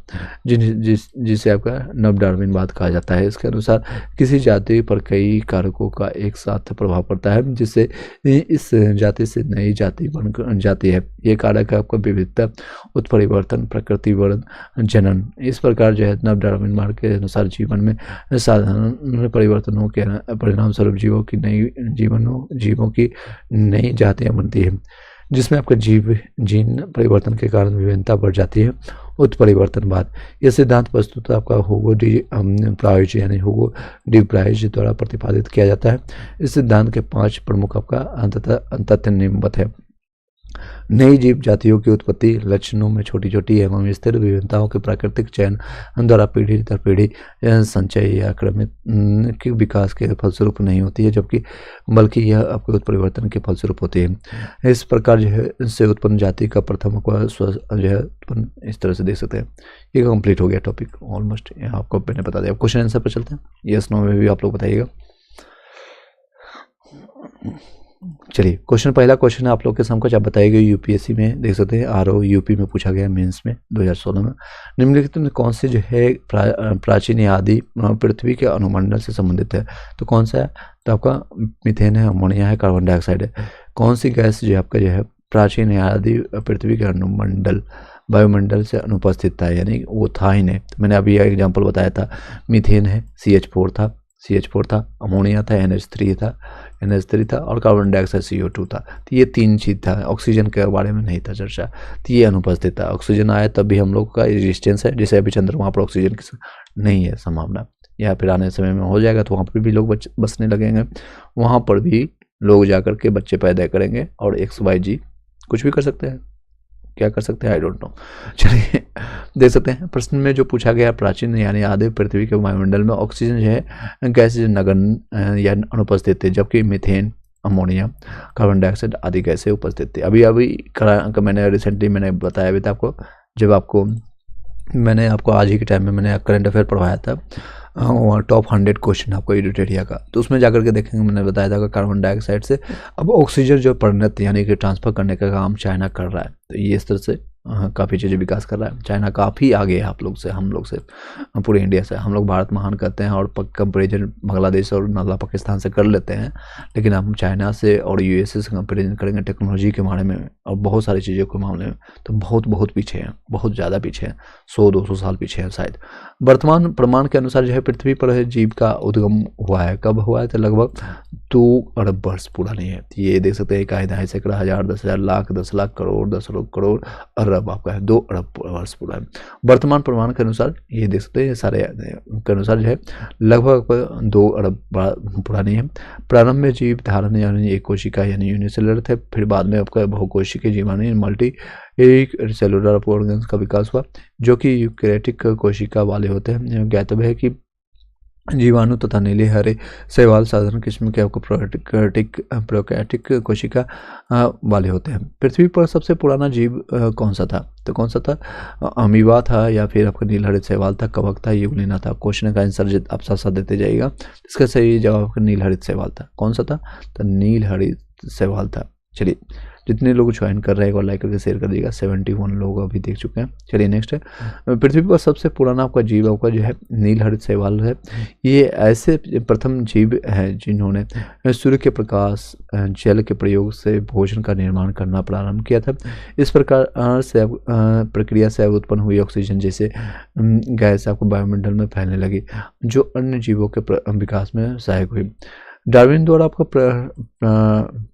जिसे आपका नव डार्विनवाद कहा जाता है। इसके अनुसार किसी जाति पर कई कारकों का एक साथ प्रभाव पड़ता है, जिससे इस जाति से नई जाति बन जाती है। ये कारक है आपका विविधता, उत्परिवर्तन, प्रकृति वर्ण, जनन। इस प्रकार जो है नव डार्विनवाद के अनुसार जीवन में साधारण परिवर्तनों के परिणाम स्वरूप जीवों की नई जातियां बनती है, जिसमें आपका जीन परिवर्तन के कारण विभिन्नता बढ़ जाती है। उत्परिवर्तनवाद यह सिद्धांत वस्तुतः आपका हुगो डी प्राइज यानी हुगो डी प्राइज द्वारा प्रतिपादित किया जाता है। इस सिद्धांत के 5 प्रमुख आपका तथ्य निम्नवत है। नई जीव जातियों की उत्पत्ति लक्षणों में छोटी छोटी एवं स्थिर विभिन्नताओं के प्राकृतिक चयन द्वारा पीढ़ी दर पीढ़ी संचय या क्रमित के विकास के फलस्वरूप नहीं होती है, जबकि बल्कि यह आपके उत्परिवर्तन के फलस्वरूप होती है। इस प्रकार जो है इससे उत्पन्न जाति का प्रथम जो है उत्पन्न इस तरह से देख सकते हैं। ये कंप्लीट हो गया टॉपिक ऑलमोस्ट, यहाँ आपको मैंने बता दिया। क्वेश्चन आंसर पर चलते हैं, यस नो में भी आप लोग बताइएगा। चलिए क्वेश्चन, पहला क्वेश्चन है आप लोग के समकक्ष, आप बताइएगा। यूपीएससी में देख सकते हैं, आरओ यूपी में पूछा गया मेंस में 2016 में। निम्नलिखित में कौन से जो है प्राचीन या आदि पृथ्वी के अनुमंडल से संबंधित है? तो कौन सा है? तो आपका मीथेन है, अमोनिया है, कार्बन डाइऑक्साइड है। कौन सी गैस जो आपका जो है प्राचीन या आदि पृथ्वी के अनुमंडल वायुमंडल से अनुपस्थित था, यानी वो था ही नहीं। तो मैंने अभी एग्जाम्पल बताया था, मीथेन है, CH4 था, अमोनिया था, NH3 था और कार्बन डाइऑक्साइड CO2 था। तो ये 3 चीज़ था। ऑक्सीजन के बारे में नहीं था चर्चा, तो ये अनुपस्थित था। ऑक्सीजन आया तब भी हम लोग का एग्जिस्टेंस है, जैसे अभी चंद्रमा पर ऑक्सीजन की नहीं है संभावना, या फिर आने समय में हो जाएगा तो वहाँ पर भी लोग बसने लगेंगे, वहाँ पर भी लोग जाकर के बच्चे पैदा करेंगे और XYZ कुछ भी कर सकते हैं। क्या कर सकते हैं आई डोंट नो। चलिए देख सकते हैं प्रश्न में जो पूछा गया, प्राचीन यानी आदि पृथ्वी के वायुमंडल में ऑक्सीजन जो है गैस नगण्य या अनुपस्थित थे, जबकि मीथेन, अमोनिया, कार्बन डाइऑक्साइड आदि गैसें उपस्थित थे। अभी मैंने रिसेंटली मैंने बताया भी था आपको, जब आपको मैंने आपको आज ही के टाइम में मैंने करंट अफेयर पढ़वाया था, टॉप 100 क्वेश्चन आपको एडिटेरिया का, तो उसमें जाकर के देखेंगे मैंने बताया था कि कार्बन डाइऑक्साइड से अब ऑक्सीजन जो परिणत यानी कि ट्रांसफर करने का काम चाइना कर रहा है। तो ये इस तरह से काफ़ी चीज़ें विकास कर रहा है। चाइना काफ़ी आगे है आप लोग से, हम लोग से, पूरे इंडिया से। हम लोग भारत महान करते हैं और कंपेरिजन बांग्लादेश और नाला पाकिस्तान से कर लेते हैं, लेकिन हम चाइना से और USA से कंपेरिजन करेंगे टेक्नोलॉजी के बारे में और बहुत सारी चीज़ों के मामले में, तो बहुत पीछे हैं, बहुत ज़्यादा पीछे हैं, 100-200 साल पीछे हैं शायद। वर्तमान प्रमाण के अनुसार जो है पृथ्वी पर जीव का उद्गम हुआ है, कब हुआ है? तो लगभग 2 अरब वर्ष पुरानी है। ये देख सकते हैं, 1 सैकड़ा, 1000, 10,000, लाख, 10 लाख, करोड़, 10 करोड़, अरब आपका है, 2 अरब वर्ष पूरा है। वर्तमान प्रमाण के अनुसार ये देख सकते हैं, सारे के अनुसार जो है लगभग 2 अरब पुरानी है। प्रारंभ में जीव धारण यानी एक कोशिका यानी यूनिसेलुलर थे, फिर बाद में आपका बहुकोशिकीय जीवाणु मल्टी एक सेलुलर ऑर्गन्स का विकास हुआ, जो कि यूकैरियोटिक कोशिका वाले होते हैं। ज्ञातव्य है कि जीवाणु तथा नीले हरे शैवाल साधारण किस्म के आपको प्रोकैरियोटिक कोशिका वाले होते हैं। पृथ्वी पर सबसे पुराना जीव कौन सा था? तो कौन सा था? अमीबा था, या फिर आपका नीलहरित शैवाल था, कवक था, युग्लिना था। क्वेश्चन का आंसर आप साथ देते जाइएगा। इसका सही जवाब नीलहरित शैवाल था। कौन सा था? तो नीलहरित शैवाल था। चलिए जितने लोग ज्वाइन कर रहे हैं और लाइक करके शेयर कर दीजिएगा। 71 लोग अभी देख चुके हैं। चलिए नेक्स्ट है, पृथ्वी पर सबसे पुराना आपका जीव आपका जो है नीलहरित शैवाल है। ये ऐसे प्रथम जीव है जिन्होंने सूर्य के प्रकाश जल के प्रयोग से भोजन का निर्माण करना प्रारंभ किया था। इस प्रकार से प्रक्रिया से उत्पन्न हुई ऑक्सीजन जैसे गैस आपको वायुमंडल में फैलने लगी, जो अन्य जीवों के विकास में सहायक हुई। डार्विन द्वारा आपका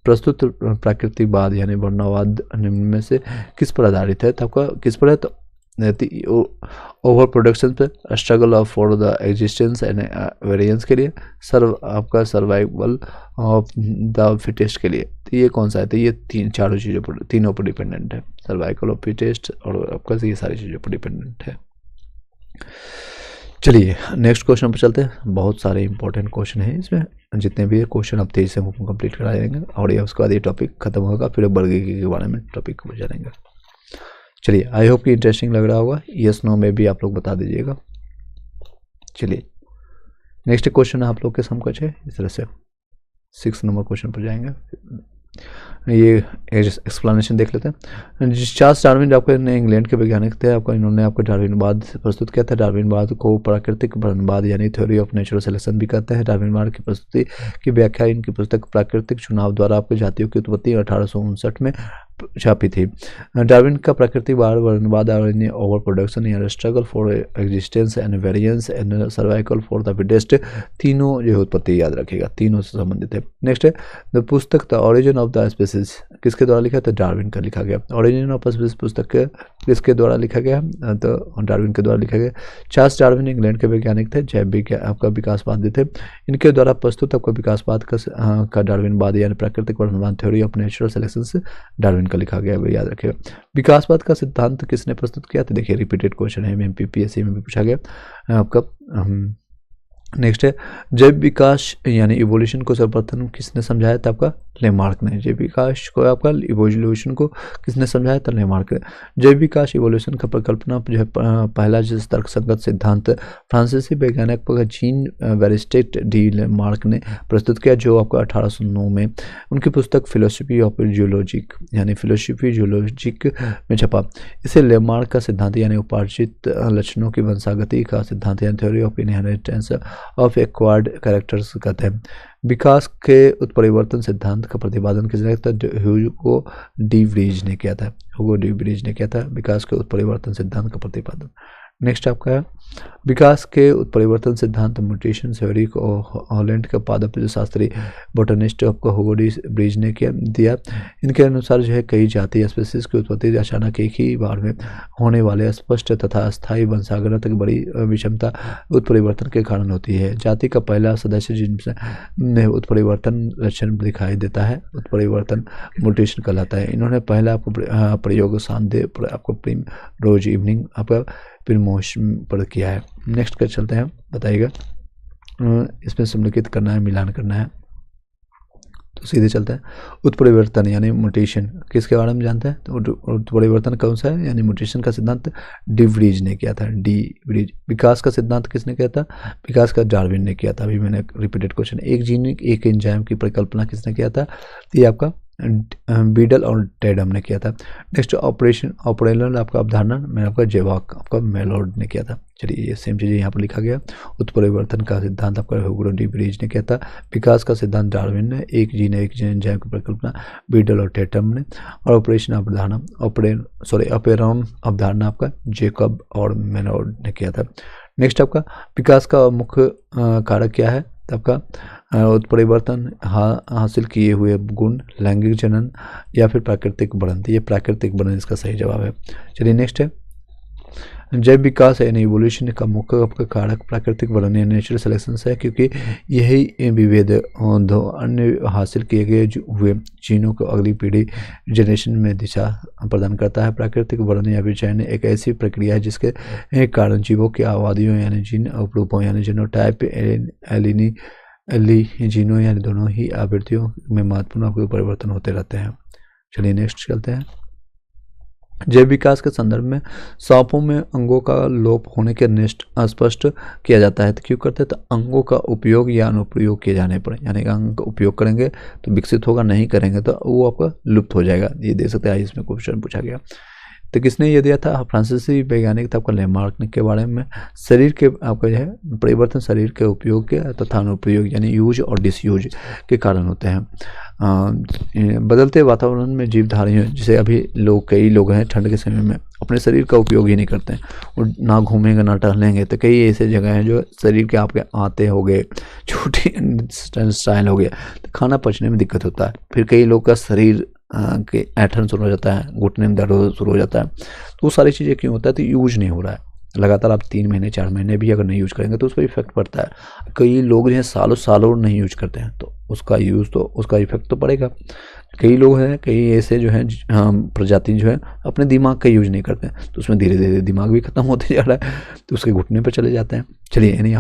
प्रस्तुत प्राकृतिकवाद यानी वर्णवाद निम्न में से किस पर आधारित है? तो आपका किस पर है? तो ओवर प्रोडक्शन पे, struggle of for the existence and variance के लिए, आपका सर्वाइवल ऑफ द फिटेस्ट के लिए। तो ये कौन सा है? तो ये चारों चीज़ों पर, तीनों पर डिपेंडेंट है, सर्वाइवल ऑफ फिटेस्ट और आपका ये सारी चीज़ों पर डिपेंडेंट है। चलिए नेक्स्ट क्वेश्चन पर चलते हैं। बहुत सारे इंपॉर्टेंट क्वेश्चन हैं इसमें, जितने भी क्वेश्चन आप तेजी से कंप्लीट करा जाएंगे और ये उसके बाद ये टॉपिक खत्म होगा, फिर वर्गीकरण के बारे में टॉपिक को जानेंगे। चलिए आई होप कि इंटरेस्टिंग लग रहा होगा, यस नो में भी आप लोग बता दीजिएगा। चलिए नेक्स्ट क्वेश्चन आप लोग के समकक्ष है इस तरह से। 6 नंबर क्वेश्चन पर जाएंगे, ये एक्सप्लेनेशन देख लेते हैं। चार्ल्स डार्विन आपके इंग्लैंड के वैज्ञानिक थे, आपका इन्होंने आपको डार्विनवाद प्रस्तुत किया था। डार्विनवाद को प्राकृतिक वर्णनवाद यानी थ्योरी ऑफ नेचुरल सिलेक्शन भी कहते हैं। डार्विनवाद की प्रस्तुति की व्याख्या इनकी पुस्तक प्राकृतिक चुनाव द्वारा आपके जातियों की उत्पत्ति 1859 में छापी थी। डार्विन का प्राकृतिक वर्णनवाद ओवर प्रोडक्शन या struggle for existence and variance and survival for the fittest, तीनों जो उत्पत्ति याद रखिएगा, तीनों से संबंधित है। नेक्स्ट है द पुस्तक the origin of the species, किसके द्वारा लिखा? तो डार्विन का लिखा गया। ओरिजिन ऑफ स्पीसीज पुस्तक किसके द्वारा लिखा गया? तो डार्विन के द्वारा लिखा गया। चार्ल्स डार्विन इंग्लैंड के वैज्ञानिक थे, जैव विज्ञान आपका विकासवादी थे। इनके द्वारा प्रस्तुत आपका विकासवाद का डार्विनवाद यानी प्राकृतिक वर्णनवाद थ्योरी ऑफ नेचुरल सिलेक्शन से डार्विन का लिखा गया है, याद रखिएगा। विकासवाद का सिद्धांत किसने प्रस्तुत किया? तो देखिए रिपीटेड क्वेश्चन है, MPPSC में भी पूछा गया आपका। नेक्स्ट है जैव विकास यानी इवोल्यूशन को सर्वप्रथम किसने समझाया था? आपका लेमार्क ने। जैव विकास को आपका इवोल्यूशन को किसने समझाया था? लेमार्क ने। जैव विकास इवोल्यूशन का परिकल्पना जो है पहला जिस तर्कसंगत सिद्धांत फ्रांसीसी वैज्ञानिक जीन बैरिस्टेट डी लेमार्क ने प्रस्तुत किया, जो आपका 1809 में उनकी पुस्तक फिलोसफी ऑफ जियोलॉजिक यानी फिलोसफी जियोलॉजिक में छपा। इसे लेमार्क का सिद्धांत यानी उपार्जित लक्षणों की वंशागति का सिद्धांत यानी theory of inheritance of acquired characters कहते हैं। विकास के उत्परिवर्तन सिद्धांत का प्रतिपादन किसने किया था? ह्यूगो डी व्रीज ने किया था। ह्यूगो डी व्रीज ने किया था विकास के उत्परिवर्तन सिद्धांत का प्रतिपादन। नेक्स्ट आपका है विकास के उत्परिवर्तन सिद्धांत म्यूटेशन थ्योरी को हॉलैंड के पादप शास्त्री बोटनिस्ट आपको ह्यूगो डी व्रीज ने दिया। इनके अनुसार जो है कई जातीय स्पीसीज की उत्पत्ति अचानक एक ही बार में होने वाले स्पष्ट तथा अस्थायी वंशागत तक बड़ी विषमता उत्परिवर्तन के कारण होती है। जाति का पहला सदस्य जिनमें उत्परिवर्तन लक्षण दिखाई देता है उत्परिवर्तन म्यूटेशन कहलाता है। इन्होंने पहला आपको प्रयोग सांदे आपको प्रीम रोज इवनिंग आपका प्रिमोश पर किया है। नेक्स्ट कर चलते हैं, बताइएगा इसमें सम्मिलित करना है, मिलान करना है, तो सीधे चलते हैं। उत्परिवर्तन यानी म्यूटेशन किसके बारे में जानते हैं? तो उत्परिवर्तन कौन सा है यानी म्यूटेशन का सिद्धांत डी व्रीज ने किया था। D Vries. विकास का सिद्धांत किसने किया था? विकास का डार्विन ने किया था। अभी मैंने रिपीटेड क्वेश्चन। एक जीन एक एंजाइम की परिकल्पना किसने किया था? ये आपका बीडल और टेडम ने किया था। नेक्स्ट ऑपरेशनल आपका अवधारणा में आपका जेवाक आपका मेलोड ने किया था। चलिए ये सेम चीज़ यहाँ पर लिखा गया। उत्परिवर्तन का सिद्धांत आपका ह्यूगो डी व्रीज ने किया था। विकास का सिद्धांत डार्विन ने। एक जीन एंजाइम की परिकल्पना बीडल और टेडम ने। और ऑपरेशन अवधारणा ऑपेरॉन अवधारणा आपका जेकब और मेलोड ने किया था। नेक्स्ट आपका विकास का मुख्य कारक क्या है? आपका उत्परिवर्तन हासिल किए हुए गुण, लैंगिक जनन या फिर प्राकृतिक बढ़न। ये प्राकृतिक बढ़न इसका सही जवाब है। चलिए नेक्स्ट है जैव विकास यानी इवोल्यूशन का मुख्य आपका कारक प्राकृतिक बढ़न या नेचुरल सिलेक्शन है, क्योंकि यही विभेद अन्य हासिल किए गए हुए जीनों को अगली पीढ़ी जनरेशन में दिशा प्रदान करता है। प्राकृतिक बढ़न या विचयन एक ऐसी प्रक्रिया है जिसके कारण जीवों की आबादियों यानी जीन उपरूपों यानी जीनोटाइप जीनों यानी दोनों ही आवृत्तियों में महत्वपूर्ण परिवर्तन होते रहते हैं। चलिए नेक्स्ट चलते हैं। जैव विकास के संदर्भ में सांपों में अंगों का लोप होने के निष्ठ स्पष्ट किया जाता है। तो क्यों करते हैं? तो अंगों का उपयोग या अनुप्रयोग किए जाने पर, यानी अंग का उपयोग करेंगे तो विकसित होगा, नहीं करेंगे तो वो आपका लुप्त हो जाएगा। ये देख सकते हैं, इसमें क्वेश्चन पूछा गया। तो किसने ये दिया था? फ्रांसीसी वैज्ञानिक था आपका लेमार्क ने के बारे में। शरीर के आपका जो है परिवर्तन शरीर के उपयोग के तथा अनुप्रयोग यानी यूज और डिसयूज के कारण होते हैं। बदलते वातावरण में जीवधारियों जैसे अभी कई लोग हैं ठंड के समय में अपने शरीर का उपयोग ही नहीं करते हैं, और ना घूमेंगे ना टहलेंगे। तो कई ऐसे जगह हैं जो शरीर के आपके आते हो गए, छोटे स्टाइल हो गया, तो खाना पचने में दिक्कत होता है। फिर कई लोग का शरीर कि ऐंठन शुरू हो जाता है, घुटने में दर्द शुरू हो जाता है। तो वो सारी चीज़ें क्यों होता है? तो यूज नहीं हो रहा है लगातार। आप 3 महीने 4 महीने भी अगर नहीं यूज करेंगे तो उस पर इफेक्ट पड़ता है। कई लोग जो है सालों सालों नहीं यूज करते हैं तो उसका इफेक्ट तो पड़ेगा। कई लोग हैं, कई ऐसे जो हैं प्रजाति जो है अपने दिमाग का यूज नहीं करते हैं, तो उसमें धीरे धीरे दिमाग भी खत्म होते जा रहा है, तो उसके घुटने पर चले जाते हैं। चलिए यानी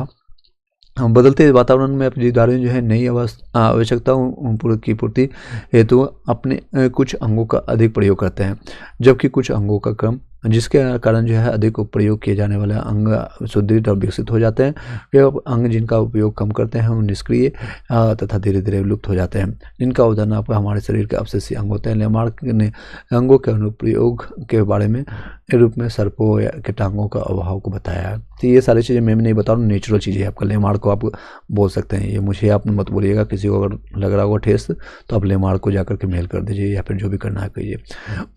हम बदलते वातावरण में अपनी जिम्मेदारियों जो है नई आवश्यकताओं की पूर्ति हेतु अपने कुछ अंगों का अधिक प्रयोग करते हैं, जबकि कुछ अंगों का क्रम जिसके कारण जो है अधिक प्रयोग किए जाने वाले अंग सुदृढ़ और विकसित हो जाते हैं। वे अंग जिनका उपयोग कम करते हैं वो निष्क्रिय तथा धीरे धीरे विलुप्त हो जाते हैं। जिनका उदाहरण आपका हमारे शरीर के अवशेषीय अंग होते हैं। लेमार्क ने अंगों के अनुप्रयोग के बारे में रूप में सर्पों या कीटांगों का अभाव को बताया है। तो ये सारी चीज़ें मैं नहीं बता रहा हूँ, नेचुरल चीज़ें आपका लेमार्क को आप बोल सकते हैं। ये मुझे आप मत बोलिएगा, किसी को अगर लग रहा होगा ठेस तो आप लेमार्क को जाकर के मेल कर दीजिए या फिर जो भी करना है कहिए।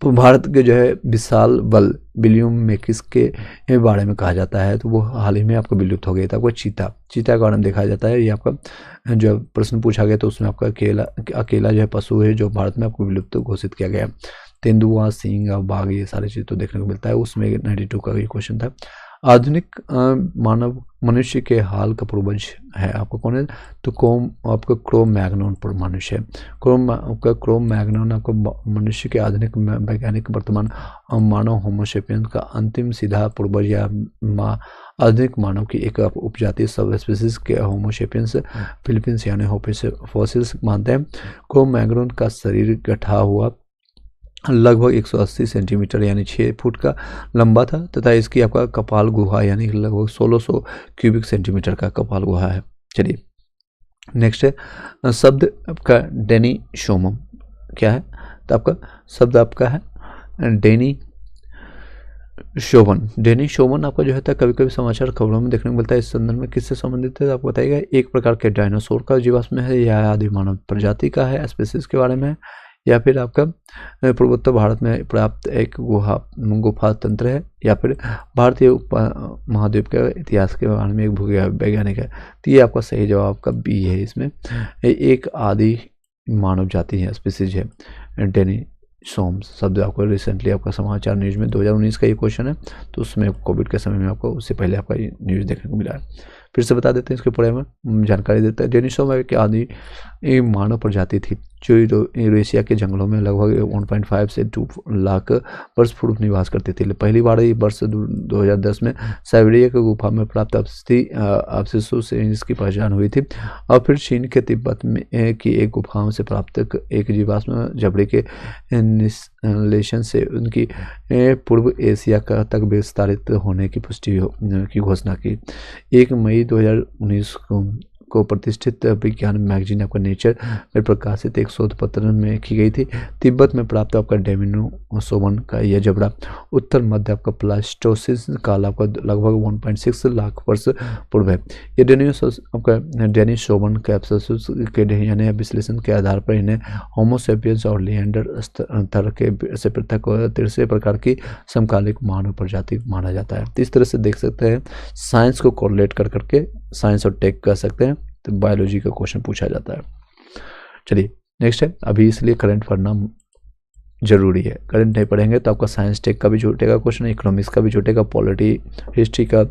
तो भारत के जो है विशाल बल विलियम मेकिस के बारे में कहा जाता है, तो वो हाल ही में आपको विलुप्त हो गया था। आपको चीता के बारे में देखा जाता है। ये आपका जो प्रश्न पूछा गया तो उसमें आपका अकेला जो है पशु है जो भारत में आपको विलुप्त घोषित किया गया। तेंदुआ, सिंह, बाघ ये सारी चीज़ तो देखने को मिलता है। उसमें 92 का ये क्वेश्चन था। आधुनिक मानव मनुष्य के हाल का पूर्वज है आपको कौन है? तो आपका क्रो मैग्नन पर मनुष्य है। क्रो मैग्नन आपको मनुष्य के आधुनिक वैज्ञानिक वर्तमान मानव होमोसेपियंस का अंतिम सीधा पूर्वज या आधुनिक मानव की एक उपजाति सब स्पीसीज के होमोसेपियंस फिलीपींस यानी फोसिल्स मानते हैं। क्रो मैग्नन का शरीर गठा हुआ लगभग 180 सेंटीमीटर यानी 6 फुट का लंबा था तथा इसकी आपका कपाल गुहा यानी लगभग 1600 क्यूबिक सेंटीमीटर का कपाल गुहा है। चलिए नेक्स्ट है शब्द आपका डेनिसोमम क्या है? तो आपका शब्द आपका है डेनिसोमन आपका जो है कभी कभी समाचार खबरों में देखने को मिलता है। इस संदर्भ में किससे संबंधित है आपको बताइएगा? एक प्रकार के डायनासोर का जीवाश्म है या आदि मानव प्रजाति का है, स्पीसीज के बारे में, या फिर आपका पूर्वोत्तर भारत में प्राप्त एक गुफा तंत्र है, या फिर भारतीय महाद्वीप के इतिहास के बारे में एक वैज्ञानिक है। तो ये आपका सही जवाब आपका बी है। इसमें एक आदि मानव जाति है, स्पीसीज है डेनिसोम्स। शब्द आपको रिसेंटली आपका समाचार न्यूज़ में 2019 का ये क्वेश्चन है, तो उसमें कोविड के समय में आपको उससे पहले आपका ये न्यूज़ देखने को मिला है। फिर से बता देते हैं इसके बारे में जानकारी देता है। डेनिसोम एक आदि मानव प्रजाति थी जो यूरेशिया के जंगलों में लगभग 1.5 से 2 लाख वर्ष पूर्व निवास करती थी। पहली बार ये वर्ष 2010 में साइबेरिया की गुफा में प्राप्त अवशेषों से इसकी पहचान हुई थी और फिर चीन के तिब्बत में की एक गुफाओं से प्राप्त एक जीवाश्म जबड़े के निश्लेषण से उनकी पूर्व एशिया तक विस्तारित होने की पुष्टि की घोषणा की। 1 मई 2019 को प्रतिष्ठित विज्ञान मैगजीन आपका नेचर में प्रकाशित एक शोध पत्र में की गई थी। तिब्बत में प्राप्त आपका डेनिसोमन का यह जबड़ा उत्तर मध्य आपका प्लास्टोसिस काल आपका लगभग 1.6 लाख वर्ष पूर्व है। ये डेनिसोमन के अवशेषों के यानी विश्लेषण के आधार पर इन्हें होमोसेपियंस और लिएंडर स्तर के से पृथक तीसरे प्रकार की समकालिक मानव प्रजाति माना जाता है। तो इस तरह से देख सकते हैं साइंस को कोरिलेट कर करके साइंस और टेक कर सकते हैं, तो बायोलॉजी का क्वेश्चन पूछा जाता है। चलिए नेक्स्ट है, अभी इसलिए करंट पढ़ना जरूरी है। करंट नहीं पढ़ेंगे तो आपका साइंस टेक का भी छूटेगा क्वेश्चन, इकोनॉमिक्स का भी छूटेगा, पॉलिटी हिस्ट्री का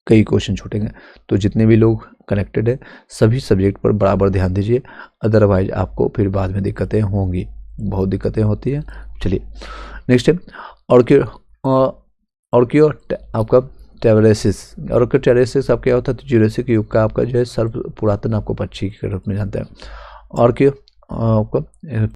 कई क्वेश्चन छूटेंगे। तो जितने भी लोग कनेक्टेड है सभी सब्जेक्ट पर बराबर ध्यान दीजिए, अदरवाइज आपको फिर बाद में दिक्कतें होंगी, बहुत दिक्कतें होती हैं। चलिए नेक्स्ट है ऑर्कियो आपका टेरेसिस आपका क्या होता है? तो जुरासिक युग का आपका जो है सर्व पुरातन आपको पक्षी के रूप में जानते हैं। ऑर्कियो आपका